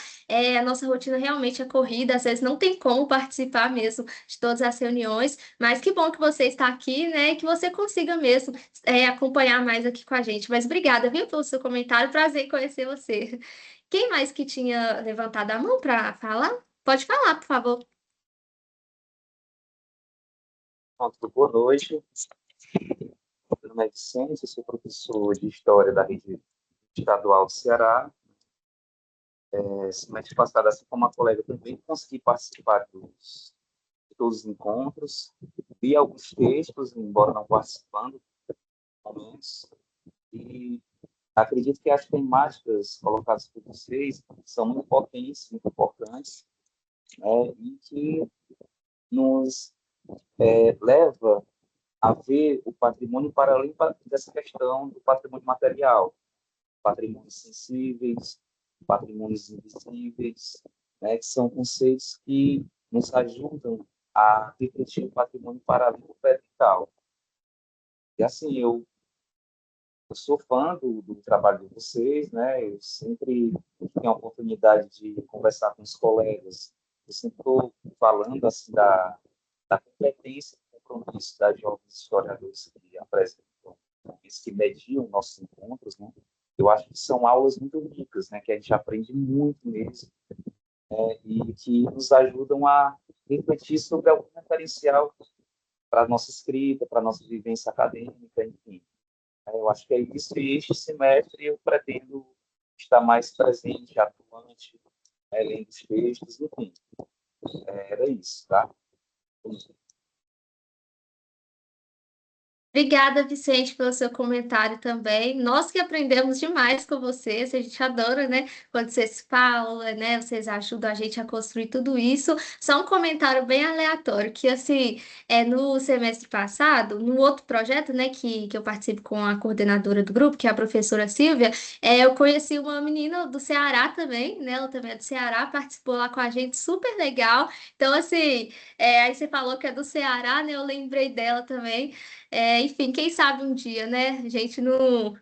A nossa rotina realmente é corrida, às vezes não tem como participar mesmo de todas as reuniões, mas que bom que você está aqui, né? E que você consiga mesmo acompanhar mais aqui com a gente. Mas obrigada, viu, pelo seu comentário. Prazer em conhecer você. Quem mais que tinha levantado a mão para falar? Pode falar, por favor. Pronto, boa noite. Meu nome é Vicente, eu sou professor de História da Rede Estadual do Ceará. Semestre passado, assim como a colega, também consegui participar de todos os encontros. Vi alguns textos, embora não participando, momentos. E acredito que as temáticas colocadas por vocês são muito potentes, muito importantes, né? E que nos leva a ver o patrimônio para além dessa questão do patrimônio material, patrimônios sensíveis, patrimônios invisíveis, né, que são conceitos que nos ajudam a refletir o patrimônio para além do vertical. E assim, eu sou fã do trabalho de vocês, né? Eu sempre tenho a oportunidade de conversar com os colegas. Eu sempre estou falando assim da competência e compromisso das jovens historiadores que apresentam, que mediam nossos encontros, né? Eu acho que são aulas muito ricas, né? Que a gente aprende muito mesmo, né? E que nos ajudam a refletir sobre algum referencial para a nossa escrita, para a nossa vivência acadêmica, enfim. Eu acho que é isso, e este semestre eu pretendo estar mais presente, atuante, lendo os textos, enfim. Era isso, tá? Obrigada, Vicente, pelo seu comentário também. Nós que aprendemos demais com vocês, a gente adora, né? Quando vocês falam, né? Vocês ajudam a gente a construir tudo isso. Só um comentário bem aleatório, que assim, no semestre passado, no outro projeto, né, que eu participo com a coordenadora do grupo, que é a professora Silvia, eu conheci uma menina do Ceará também, né? Ela também é do Ceará, participou lá com a gente, super legal. Então, assim, aí você falou que é do Ceará, né? Eu lembrei dela também. Enfim, quem sabe um dia, né? A gente não,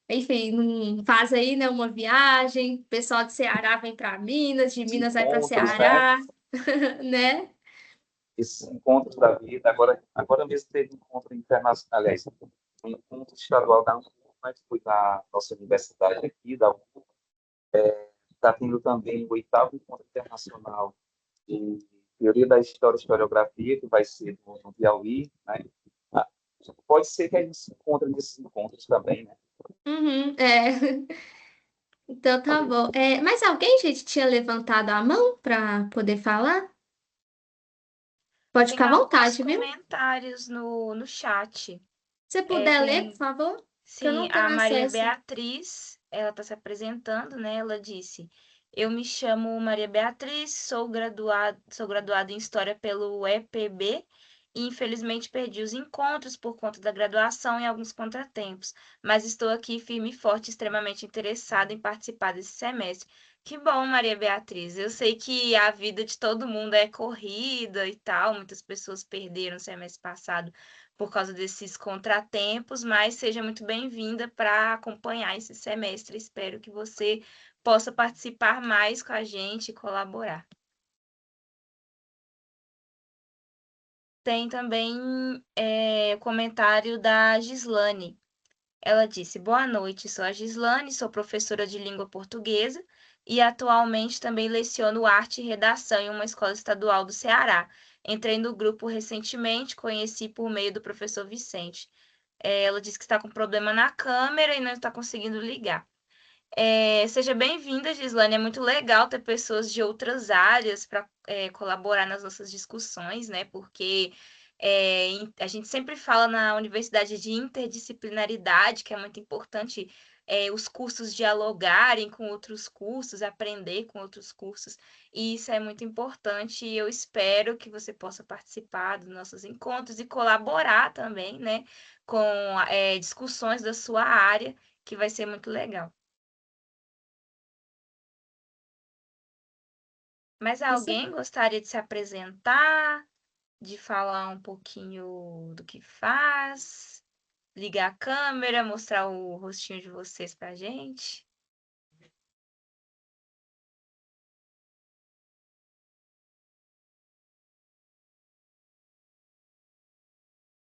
enfim, não faz aí, né, uma viagem, o pessoal de Ceará vem para Minas, de Minas vai para Encontros, né? Ceará, né? Esses encontros da vida. Agora mesmo teve um encontro internacional, aliás, um encontro estadual da UFO, né, que foi na nossa universidade aqui, da UFO. Está tendo também o 8º encontro internacional de teoria da história e historiografia, que vai ser no Piauí, né? Ah, pode ser que a gente se encontre nesses encontros também, né? Uhum, Então tá bom. Mas alguém, gente, tinha levantado a mão para poder falar? Pode Tem ficar à alguns vontade, viu? comentários no chat. Se você É, puder ler, por tem, favor, que eu sim, não tenho a Maria acesso. Beatriz, ela está se apresentando, né? Ela disse: Eu me chamo Maria Beatriz, sou graduada em História pelo EPB e infelizmente perdi os encontros por conta da graduação e alguns contratempos, mas estou aqui firme e forte, extremamente interessada em participar desse semestre. Que bom, Maria Beatriz. Eu sei que a vida de todo mundo é corrida e tal, muitas pessoas perderam o semestre passado por causa desses contratempos, mas seja muito bem-vinda para acompanhar esse semestre. Espero que você possa participar mais com a gente e colaborar. Tem também o comentário da Gislane. Ela disse: Boa noite, sou a Gislane, sou professora de língua portuguesa e atualmente também leciono arte e redação em uma escola estadual do Ceará. Entrei no grupo recentemente, conheci por meio do professor Vicente. Ela disse que está com problema na câmera e não está conseguindo ligar. Seja bem-vinda, Gislane. É muito legal ter pessoas de outras áreas para colaborar nas nossas discussões, né? Porque a gente sempre fala na universidade de interdisciplinaridade, que é muito importante os cursos dialogarem com outros cursos, aprender com outros cursos, e isso é muito importante. E eu espero que você possa participar dos nossos encontros e colaborar também, né, com discussões da sua área, que vai ser muito legal. Mas Isso. alguém gostaria de se apresentar, de falar um pouquinho do que faz, ligar a câmera, mostrar o rostinho de vocês pra gente?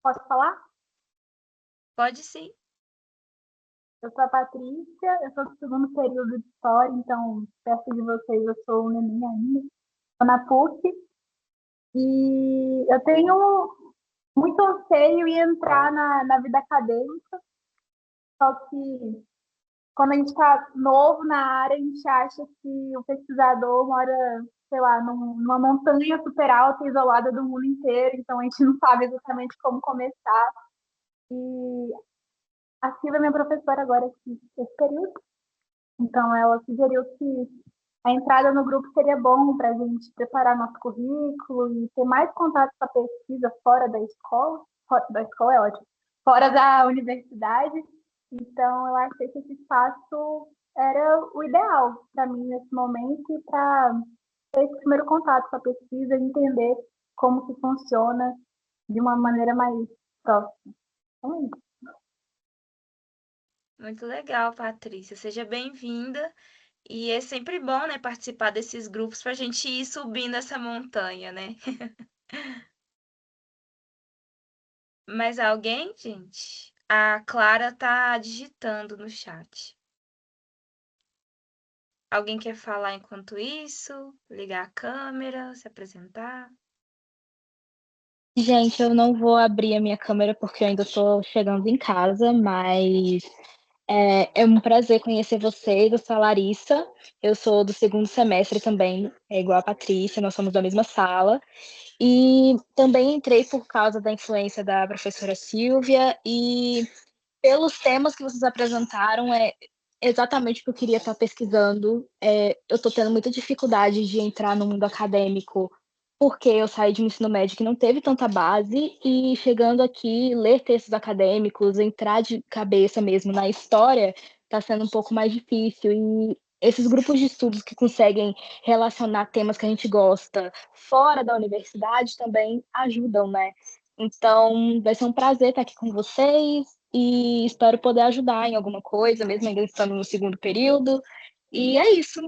Posso falar? Pode sim. Eu sou a Patrícia, eu sou do segundo período de História, então, perto de vocês, eu sou neném ainda. Estou na PUC e eu tenho muito anseio em entrar na vida acadêmica, só que quando a gente está novo na área, a gente acha que o pesquisador mora, sei lá, numa montanha super alta, isolada do mundo inteiro, então a gente não sabe exatamente como começar. E a Silvia é minha professora agora esse período, então ela sugeriu que a entrada no grupo seria bom para a gente preparar nosso currículo e ter mais contato com a pesquisa fora da escola. Fora da escola é ótimo. Fora da universidade. Então, eu achei que esse espaço era o ideal para mim nesse momento e para ter esse primeiro contato com a pesquisa e entender como que funciona de uma maneira mais próxima. Então, é isso. Muito legal, Patrícia. Seja bem-vinda. E é sempre bom, né, participar desses grupos para a gente ir subindo essa montanha, né? Mais alguém, gente? A Clara tá digitando no chat. Alguém quer falar enquanto isso? Ligar a câmera, se apresentar? Gente, eu não vou abrir a minha câmera porque eu ainda estou chegando em casa, mas é um prazer conhecer vocês. Eu sou a Larissa, eu sou do segundo semestre também, é igual a Patrícia, nós somos da mesma sala. E também entrei por causa da influência da professora Silvia e pelos temas que vocês apresentaram, é exatamente o que eu queria estar pesquisando. Eu estou tendo muita dificuldade de entrar no mundo acadêmico, porque eu saí de um ensino médio que não teve tanta base, e chegando aqui, ler textos acadêmicos, entrar de cabeça mesmo na história, está sendo um pouco mais difícil. E esses grupos de estudos que conseguem relacionar temas que a gente gosta fora da universidade também ajudam, né? Então, vai ser um prazer estar aqui com vocês e espero poder ajudar em alguma coisa, mesmo ainda estando no segundo período. E é isso.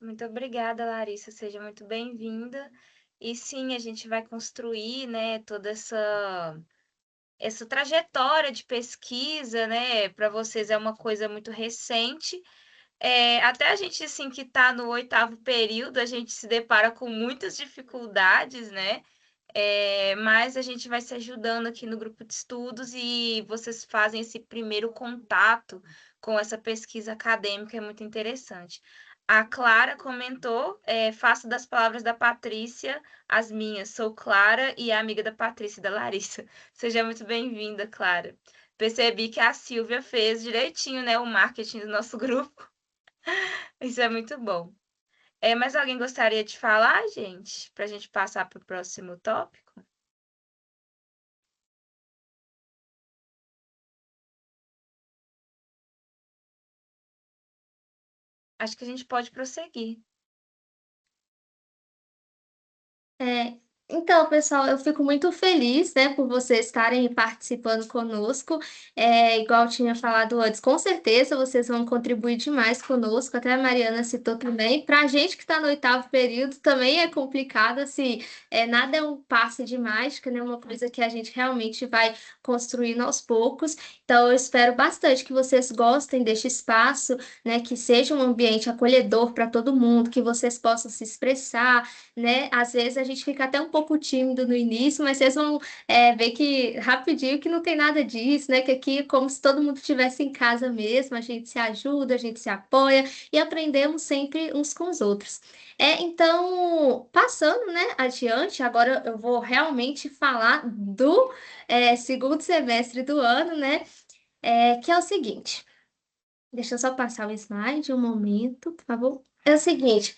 Muito obrigada, Larissa. Seja muito bem-vinda. E sim, a gente vai construir, né, toda essa trajetória de pesquisa, né? Para vocês é uma coisa muito recente. Até a gente, assim, que está no 8º período, a gente se depara com muitas dificuldades, né? Mas a gente vai se ajudando aqui no grupo de estudos e vocês fazem esse primeiro contato com essa pesquisa acadêmica, é muito interessante. A Clara comentou, faço das palavras da Patrícia as minhas. Sou Clara e amiga da Patrícia e da Larissa. Seja muito bem-vinda, Clara. Percebi que a Silvia fez direitinho, né, o marketing do nosso grupo. Isso é muito bom. Mas alguém gostaria de falar, gente? Para a gente passar para o próximo tópico? Acho que a gente pode prosseguir. Então, pessoal, eu fico muito feliz, né, por vocês estarem participando conosco. Igual eu tinha falado antes, com certeza vocês vão contribuir demais conosco. Até a Mariana citou também. Para a gente que está no 8º período, também é complicado, assim, nada é um passe de mágica, né, uma coisa que a gente realmente vai construindo aos poucos. Então, eu espero bastante que vocês gostem deste espaço, né, que seja um ambiente acolhedor para todo mundo, que vocês possam se expressar, né? Às vezes a gente fica até um pouco tímido no início, mas vocês vão ver que rapidinho que não tem nada disso, né? Que aqui é como se todo mundo estivesse em casa mesmo, a gente se ajuda, a gente se apoia e aprendemos sempre uns com os outros. Então, passando, né, adiante, agora eu vou realmente falar do segundo semestre do ano, né? Que é o seguinte. Deixa eu só passar o slide um momento, por favor. É o seguinte,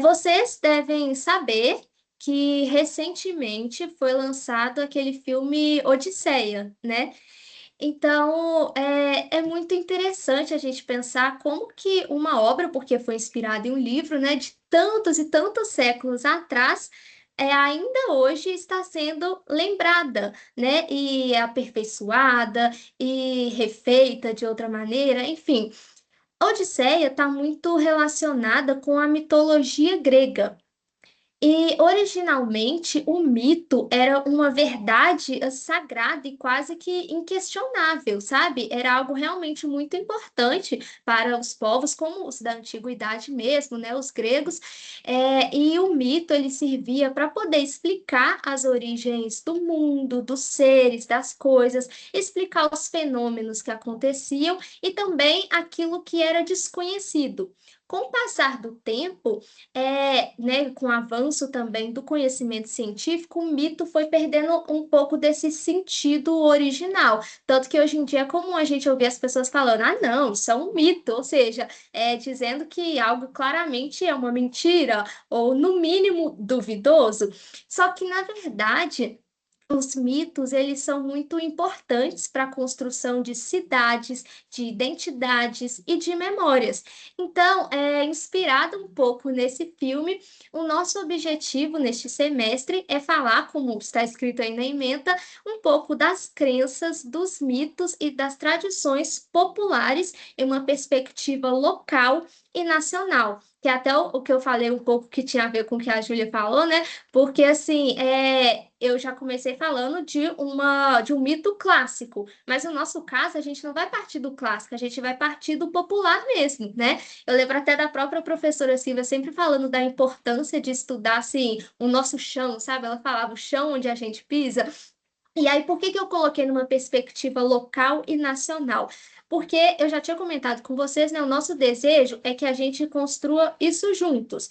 vocês devem saber que recentemente foi lançado aquele filme Odisseia, né? Então, é muito interessante a gente pensar como que uma obra, porque foi inspirada em um livro, né, de tantos e tantos séculos atrás, ainda hoje está sendo lembrada, né, e aperfeiçoada e refeita de outra maneira, enfim. Odisseia está muito relacionada com a mitologia grega. E originalmente o mito era uma verdade sagrada e quase que inquestionável, sabe? Era algo realmente muito importante para os povos, como os da antiguidade mesmo, né? Os gregos. E o mito ele servia para poder explicar as origens do mundo, dos seres, das coisas, explicar os fenômenos que aconteciam e também aquilo que era desconhecido. Com o passar do tempo, né, com o avanço também do conhecimento científico, o mito foi perdendo um pouco desse sentido original. Tanto que hoje em dia é comum a gente ouvir as pessoas falando, ah, não, isso é um mito, ou seja, dizendo que algo claramente é uma mentira, ou no mínimo duvidoso. Só que, na verdade, os mitos, eles são muito importantes para a construção de cidades, de identidades e de memórias. Então, inspirado um pouco nesse filme, o nosso objetivo neste semestre é falar, como está escrito aí na ementa, um pouco das crenças, dos mitos e das tradições populares em uma perspectiva local e nacional. Que é até o que eu falei um pouco que tinha a ver com o que a Júlia falou, né? Porque assim, eu já comecei falando de um mito clássico, mas no nosso caso a gente não vai partir do clássico, a gente vai partir do popular mesmo, né? Eu lembro até da própria professora Silvia sempre falando da importância de estudar assim o nosso chão, sabe? Ela falava o chão onde a gente pisa. E aí, por que que eu coloquei numa perspectiva local e nacional? Porque eu já tinha comentado com vocês, né? O nosso desejo é que a gente construa isso juntos.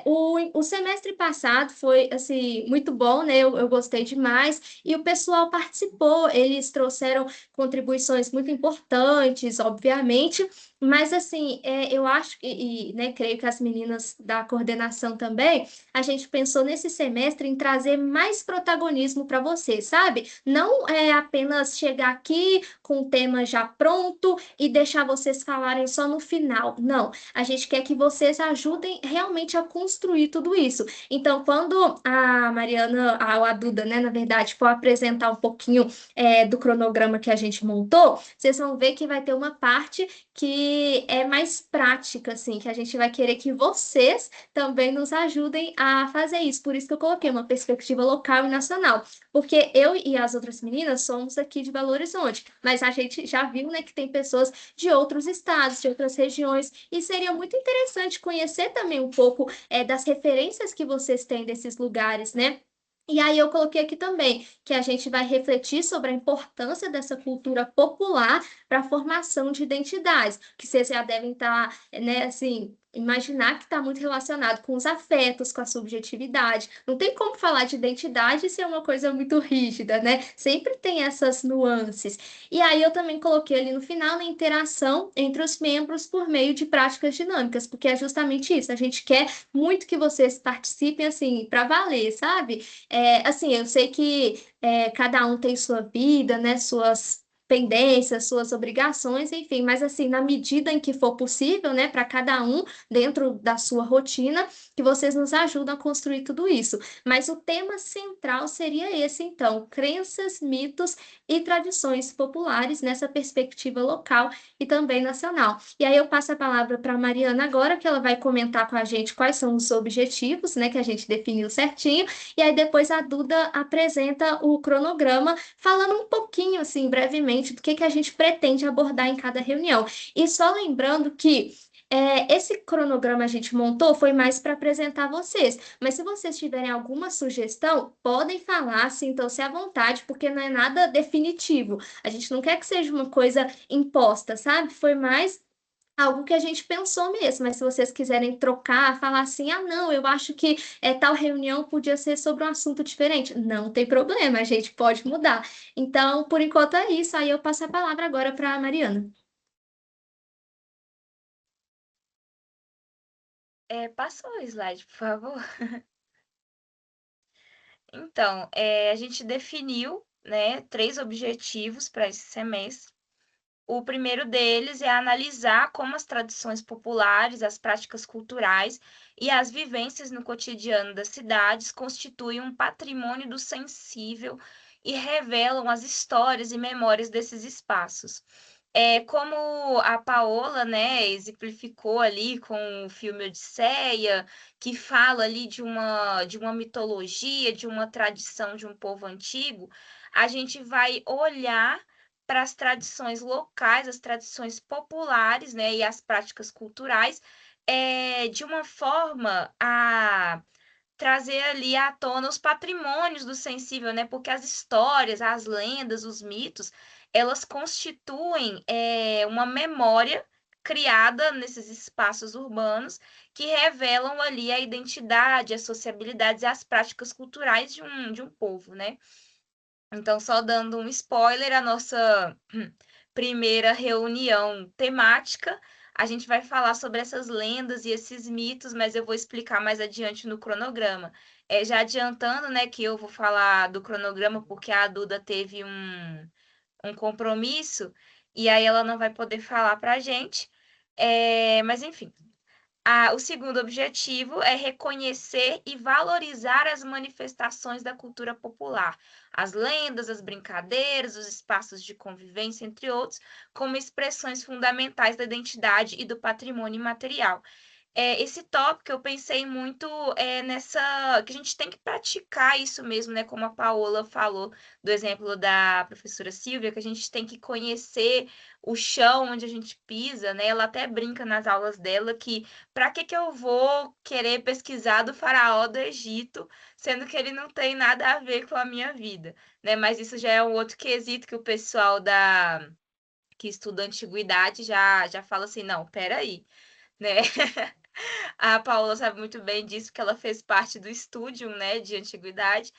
O semestre passado foi, assim, muito bom, né? Eu gostei demais. E o pessoal participou, eles trouxeram contribuições muito importantes, obviamente. Mas, assim, eu acho, né, creio que as meninas da coordenação também a gente pensou nesse semestre em trazer mais protagonismo para você, sabe? Não é apenas chegar aqui com o tema já pronto e deixar vocês falarem só no final. Não, a gente quer que vocês ajudem realmente a construir tudo isso. Então, quando a Mariana, a Duda, né, na verdade, for apresentar um pouquinho do cronograma que a gente montou, vocês vão ver que vai ter uma parte que é mais prática, assim, que a gente vai querer que vocês também nos ajudem a fazer isso. Por isso que eu coloquei uma perspectiva local e nacional. Porque eu e as outras meninas somos aqui de Belo Horizonte, mas a gente já viu, né, que tem pessoas de outros estados, de outras regiões, e seria muito interessante conhecer também um pouco das referências que vocês têm desses lugares, né? E aí eu coloquei aqui também que a gente vai refletir sobre a importância dessa cultura popular para a formação de identidades, que vocês já devem estar, né, assim, imaginar que está muito relacionado com os afetos, com a subjetividade. Não tem como falar de identidade se é uma coisa muito rígida, né? Sempre tem essas nuances. E aí eu também coloquei ali no final a interação entre os membros por meio de práticas dinâmicas, porque é justamente isso. A gente quer muito que vocês participem assim para valer, sabe? Assim, eu sei que cada um tem sua vida, né? Suas pendências, suas obrigações, enfim, mas assim, na medida em que for possível, né, para cada um, dentro da sua rotina, que vocês nos ajudam a construir tudo isso. Mas o tema central seria esse, então, crenças, mitos e tradições populares nessa perspectiva local e também nacional. E aí eu passo a palavra para a Mariana agora, que ela vai comentar com a gente quais são os objetivos, né, que a gente definiu certinho, e aí depois a Duda apresenta o cronograma, falando um pouquinho, assim, brevemente, do que a gente pretende abordar em cada reunião. E só lembrando que esse cronograma a gente montou foi mais para apresentar vocês, mas se vocês tiverem alguma sugestão, podem falar, sintam-se à vontade, porque não é nada definitivo. A gente não quer que seja uma coisa imposta, sabe? Foi mais algo que a gente pensou mesmo, mas se vocês quiserem trocar, falar assim, ah, não, eu acho que tal reunião podia ser sobre um assunto diferente, não tem problema, a gente pode mudar. Então, por enquanto é isso, aí eu passo a palavra agora para a Mariana. Passou o slide, por favor. Então, a gente definiu, né, 3 objetivos para esse semestre. O primeiro deles é analisar como as tradições populares, as práticas culturais e as vivências no cotidiano das cidades constituem um patrimônio do sensível e revelam as histórias e memórias desses espaços. Como a Paola, né, exemplificou ali com o filme Odisseia, que fala ali de uma mitologia, de uma tradição de um povo antigo, a gente vai olhar para as tradições locais, as tradições populares, né, e as práticas culturais, de uma forma a trazer ali à tona os patrimônios do sensível, né? Porque as histórias, as lendas, os mitos, elas constituem uma memória criada nesses espaços urbanos que revelam ali a identidade, as sociabilidades e as práticas culturais de um povo, né? Então, só dando um spoiler, a nossa primeira reunião temática, a gente vai falar sobre essas lendas e esses mitos, mas eu vou explicar mais adiante no cronograma. Já adiantando, né, que eu vou falar do cronograma porque a Duda teve um compromisso e aí ela não vai poder falar para a gente. Mas, enfim, o segundo objetivo é reconhecer e valorizar as manifestações da cultura popular, as lendas, as brincadeiras, os espaços de convivência, entre outros, como expressões fundamentais da identidade e do patrimônio imaterial. Esse tópico eu pensei muito nessa que a gente tem que praticar isso mesmo, né? Como a Paola falou do exemplo da professora Silvia, que a gente tem que conhecer o chão onde a gente pisa, né? Ela até brinca nas aulas dela que para que eu vou querer pesquisar do faraó do Egito, sendo que ele não tem nada a ver com a minha vida, né? Mas isso já é um outro quesito que o pessoal que estuda antiguidade já fala assim, não, peraí, né? A Paola sabe muito bem disso, porque ela fez parte do estúdio, né, de antiguidade.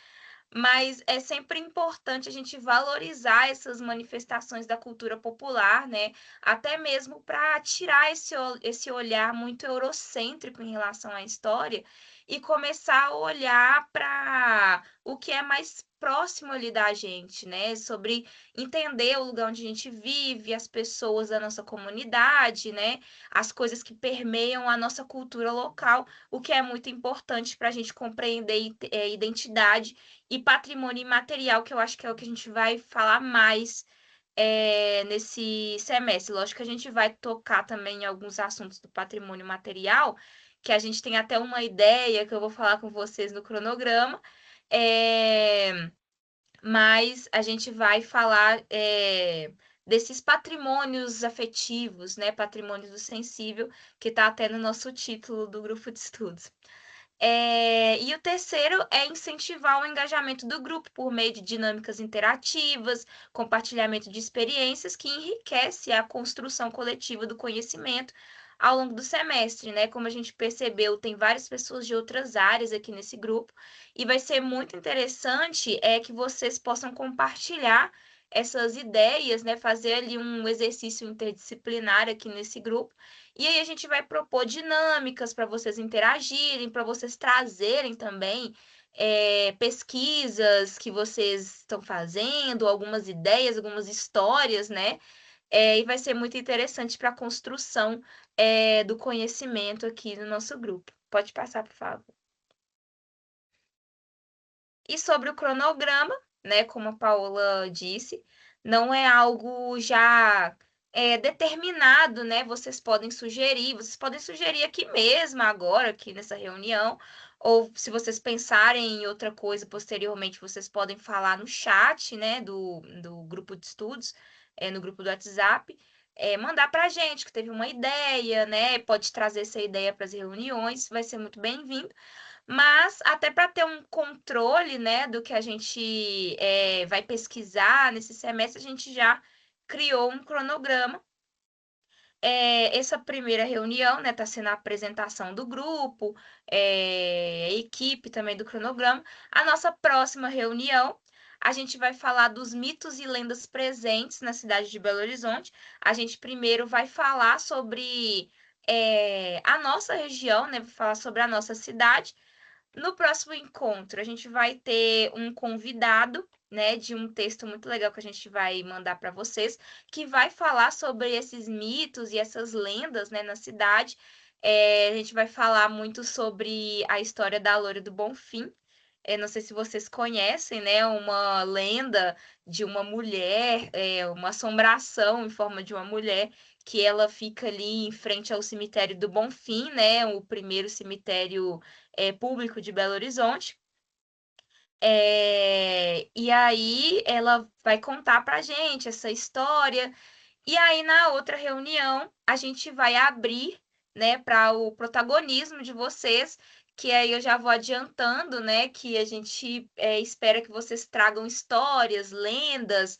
Mas é sempre importante a gente valorizar essas manifestações da cultura popular, né? Até mesmo para tirar esse olhar muito eurocêntrico em relação à história e começar a olhar para o que é mais próximo ali da gente, né? Sobre entender o lugar onde a gente vive, as pessoas da nossa comunidade, né? As coisas que permeiam a nossa cultura local, o que é muito importante para a gente compreender identidade e patrimônio imaterial, que eu acho que é o que a gente vai falar mais nesse semestre. Lógico que a gente vai tocar também em alguns assuntos do patrimônio material, que a gente tem até uma ideia que eu vou falar com vocês no cronograma, mas a gente vai falar desses patrimônios afetivos, né? Patrimônios do sensível, que está até no nosso título do grupo de estudos. E o terceiro é incentivar o engajamento do grupo por meio de dinâmicas interativas, compartilhamento de experiências que enriquece a construção coletiva do conhecimento ao longo do semestre, né? Como a gente percebeu, tem várias pessoas de outras áreas aqui nesse grupo e vai ser muito interessante que vocês possam compartilhar essas ideias, né? Fazer ali um exercício interdisciplinar aqui nesse grupo e aí a gente vai propor dinâmicas para vocês interagirem, para vocês trazerem também pesquisas que vocês estão fazendo, algumas ideias, algumas histórias, né? E vai ser muito interessante para a construção do conhecimento aqui no nosso grupo. Pode passar, por favor. E sobre o cronograma, né, como a Paola disse, não é algo já determinado, né? Vocês podem sugerir aqui mesmo, agora, aqui nessa reunião, ou se vocês pensarem em outra coisa posteriormente, vocês podem falar no chat, né, do grupo de estudos, no grupo do WhatsApp, mandar para a gente que teve uma ideia, né? Pode trazer essa ideia para as reuniões, vai ser muito bem-vindo. Mas até para ter um controle, né, do que a gente vai pesquisar nesse semestre, a gente já criou um cronograma. Essa primeira reunião, né, está sendo a apresentação do grupo, a equipe também do cronograma. A nossa próxima reunião, a gente vai falar dos mitos e lendas presentes na cidade de Belo Horizonte. A gente primeiro vai falar sobre a nossa região, né, vai falar sobre a nossa cidade. No próximo encontro, a gente vai ter um convidado, né, de um texto muito legal que a gente vai mandar para vocês, que vai falar sobre esses mitos e essas lendas, né, na cidade. A gente vai falar muito sobre a história da Loura do Bonfim. não sei se vocês conhecem, né, uma lenda de uma mulher, uma assombração em forma de uma mulher, que ela fica ali em frente ao cemitério do Bonfim, né, o primeiro cemitério público de Belo Horizonte. E aí ela vai contar pra gente essa história. E aí, na outra reunião, a gente vai abrir, né, para o protagonismo de vocês, que aí eu já vou adiantando, né, que a gente espera que vocês tragam histórias, lendas,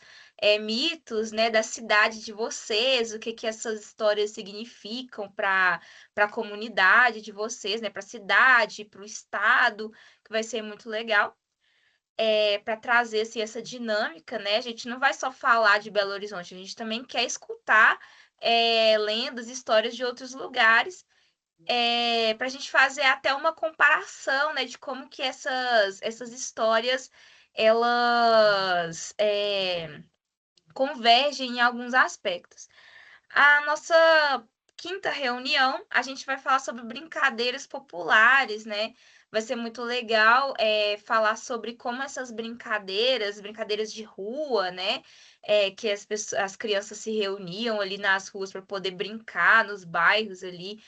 mitos, né, da cidade de vocês, o que que essas histórias significam para a comunidade de vocês, né, para a cidade, para o estado, que vai ser muito legal para trazer assim, essa dinâmica, né? A gente não vai só falar de Belo Horizonte, a gente também quer escutar lendas, histórias de outros lugares, para a gente fazer até uma comparação, né, de como que essas histórias elas convergem em alguns aspectos. A nossa quinta reunião, a gente vai falar sobre brincadeiras populares, né? Vai ser muito legal falar sobre como essas brincadeiras de rua, né? Que as crianças se reuniam ali nas ruas para poder brincar nos bairros ali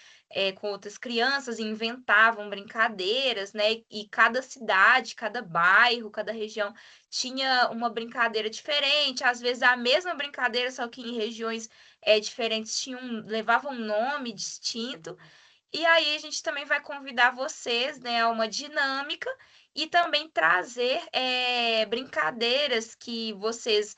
com outras crianças e inventavam brincadeiras, né? E cada cidade, cada bairro, cada região tinha uma brincadeira diferente, às vezes a mesma brincadeira, só que em regiões diferentes levavam um nome distinto. E aí a gente também vai convidar vocês, né, a uma dinâmica e também trazer brincadeiras que vocês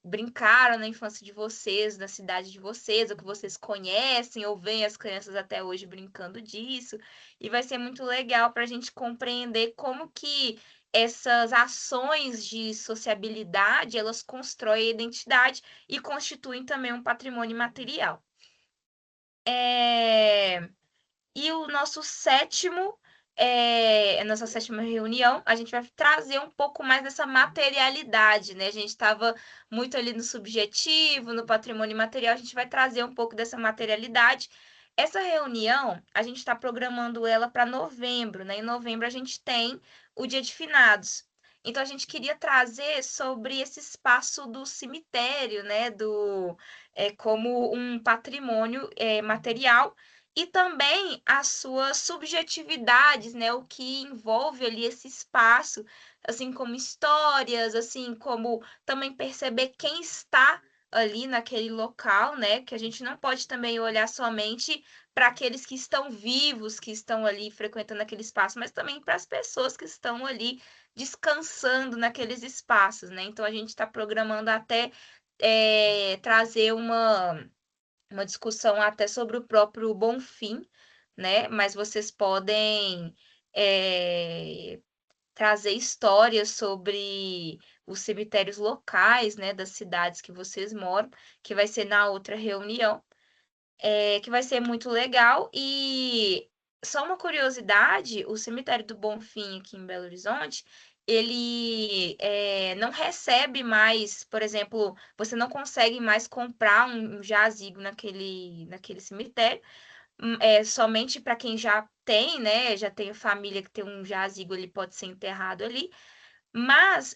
brincaram na infância de vocês, na cidade de vocês, ou que vocês conhecem, ou veem as crianças até hoje brincando disso. E vai ser muito legal para a gente compreender como que essas ações de sociabilidade, elas constroem a identidade e constituem também um patrimônio material. E o nosso nossa sétima reunião, a gente vai trazer um pouco mais dessa materialidade, né? A gente estava muito ali no subjetivo, no patrimônio material, a gente vai trazer um pouco dessa materialidade. Essa reunião, a gente está programando ela para novembro, né? Em novembro a gente tem o Dia de Finados. Então a gente queria trazer sobre esse espaço do cemitério, né? Como um patrimônio material e também as suas subjetividades, né? O que envolve ali esse espaço, assim como histórias, assim como também perceber quem está ali naquele local, né? Que a gente não pode também olhar somente para aqueles que estão vivos, que estão ali frequentando aquele espaço, mas também para as pessoas que estão ali descansando naqueles espaços, né? Então a gente está programando até trazer uma discussão até sobre o próprio Bonfim, né? Mas vocês podem trazer histórias sobre os cemitérios locais, né, das cidades que vocês moram, que vai ser na outra reunião, que vai ser muito legal. E só uma curiosidade, o cemitério do Bonfim aqui em Belo Horizonte, ele não recebe mais, por exemplo, você não consegue mais comprar um jazigo naquele cemitério, somente para quem já tem, né? Já tem família que tem um jazigo, ele pode ser enterrado ali. Mas,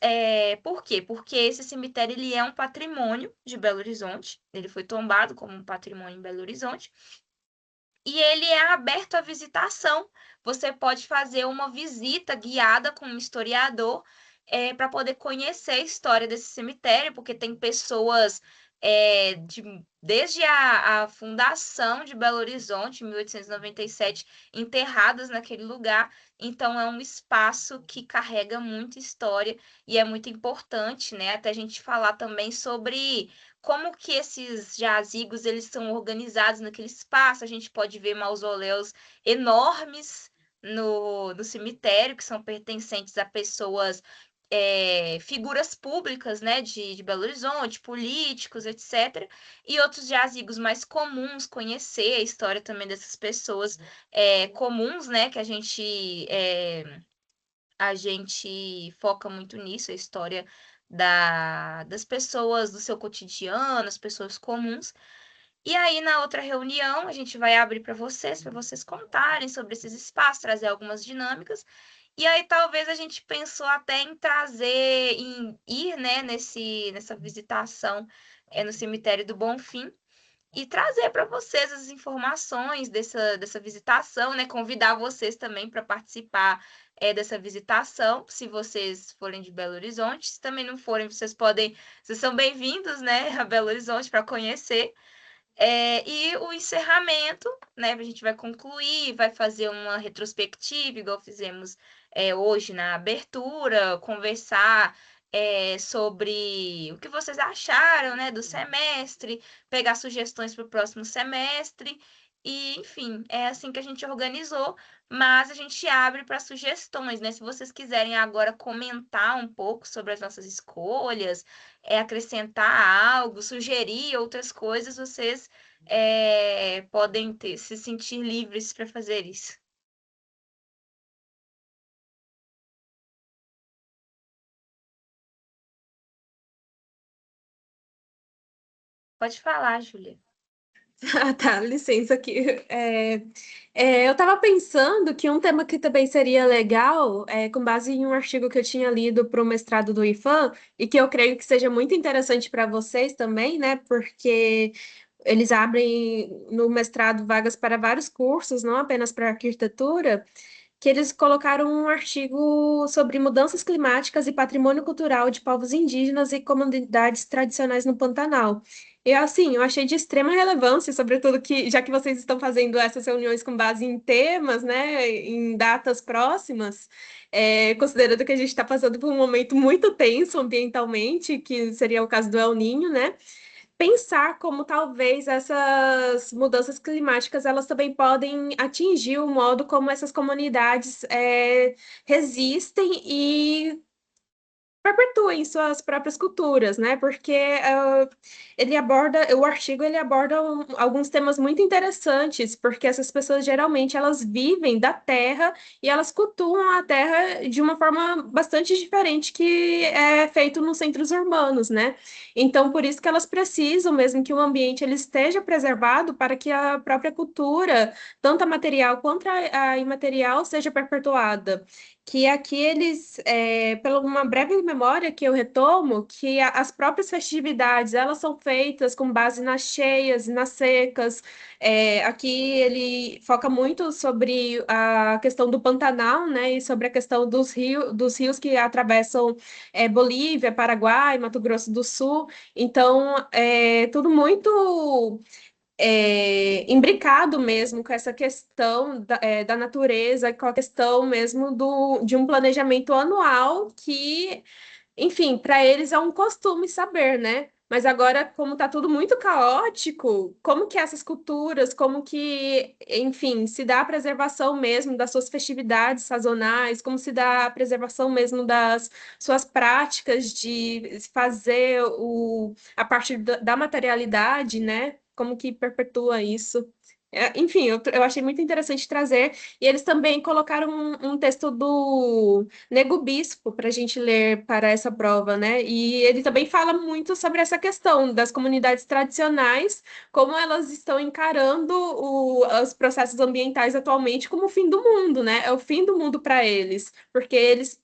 por quê? Porque esse cemitério ele é um patrimônio de Belo Horizonte. Ele foi tombado como um patrimônio em Belo Horizonte. E ele é aberto à visitação. Você pode fazer uma visita guiada com um historiador para poder conhecer a história desse cemitério, porque tem pessoas desde a fundação de Belo Horizonte, em 1897, enterradas naquele lugar. Então, é um espaço que carrega muita história e é muito importante, né? Até a gente falar também sobre como que esses jazigos eles são organizados naquele espaço. A gente pode ver mausoléus enormes no cemitério, que são pertencentes a pessoas, figuras públicas, né, de Belo Horizonte, políticos, etc. E outros jazigos mais comuns, conhecer a história também dessas pessoas comuns, né, que a gente foca muito nisso, a história das pessoas, do seu cotidiano, as pessoas comuns. E aí, na outra reunião, a gente vai abrir para vocês contarem sobre esses espaços, trazer algumas dinâmicas. E aí talvez a gente pensou até em trazer, em ir, né, nessa visitação no cemitério do Bonfim e trazer para vocês as informações dessa visitação, né? Convidar vocês também para participar dessa visitação, se vocês forem de Belo Horizonte. Se também não forem, vocês são bem-vindos, né, a Belo Horizonte para conhecer. E o encerramento, né? A gente vai concluir, vai fazer uma retrospectiva, igual fizemos hoje na abertura, conversar sobre o que vocês acharam, né, do semestre, pegar sugestões para o próximo semestre. E, enfim, é assim que a gente organizou, mas a gente abre para sugestões, né? Se vocês quiserem agora comentar um pouco sobre as nossas escolhas, acrescentar algo, sugerir outras coisas, vocês podem se sentir livres para fazer isso. Pode falar, Júlia. Ah, tá, licença aqui. Eu estava pensando que um tema que também seria legal, com base em um artigo que eu tinha lido para o mestrado do IFAM, e que eu creio que seja muito interessante para vocês também, né? Porque eles abrem no mestrado vagas para vários cursos, não apenas para arquitetura, que eles colocaram um artigo sobre mudanças climáticas e patrimônio cultural de povos indígenas e comunidades tradicionais no Pantanal. E assim, eu achei de extrema relevância, sobretudo que, já que vocês estão fazendo essas reuniões com base em temas, né, em datas próximas, considerando que a gente está passando por um momento muito tenso ambientalmente, que seria o caso do El Niño, né? Pensar como talvez essas mudanças climáticas elas também podem atingir o modo como essas comunidades resistem e perpetuem suas próprias culturas, né? Porque o artigo ele aborda alguns temas muito interessantes, porque essas pessoas geralmente elas vivem da terra e elas cultuam a terra de uma forma bastante diferente que é feito nos centros urbanos, né? Então, por isso que elas precisam mesmo que o ambiente ele esteja preservado para que a própria cultura, tanto a material quanto a imaterial, seja perpetuada que aqui eles, pela uma breve memória que eu retomo, que as próprias festividades, elas são feitas com base nas cheias e nas secas. Aqui ele foca muito sobre a questão do Pantanal, né, e sobre a questão dos rios que atravessam Bolívia, Paraguai, Mato Grosso do Sul. Então, é tudo muito imbricado mesmo com essa questão da natureza, com a questão mesmo de um planejamento anual que, enfim, para eles é um costume saber, né? Mas agora, como está tudo muito caótico, como que essas culturas, como que, enfim, se dá a preservação mesmo das suas festividades sazonais, como se dá a preservação mesmo das suas práticas de fazer a partir da materialidade, né? Como que perpetua isso? Enfim, eu achei muito interessante trazer. E eles também colocaram um texto do Nego Bispo para a gente ler para essa prova, né? E ele também fala muito sobre essa questão das comunidades tradicionais, como elas estão encarando os processos ambientais atualmente como o fim do mundo, né? É o fim do mundo para eles, porque eles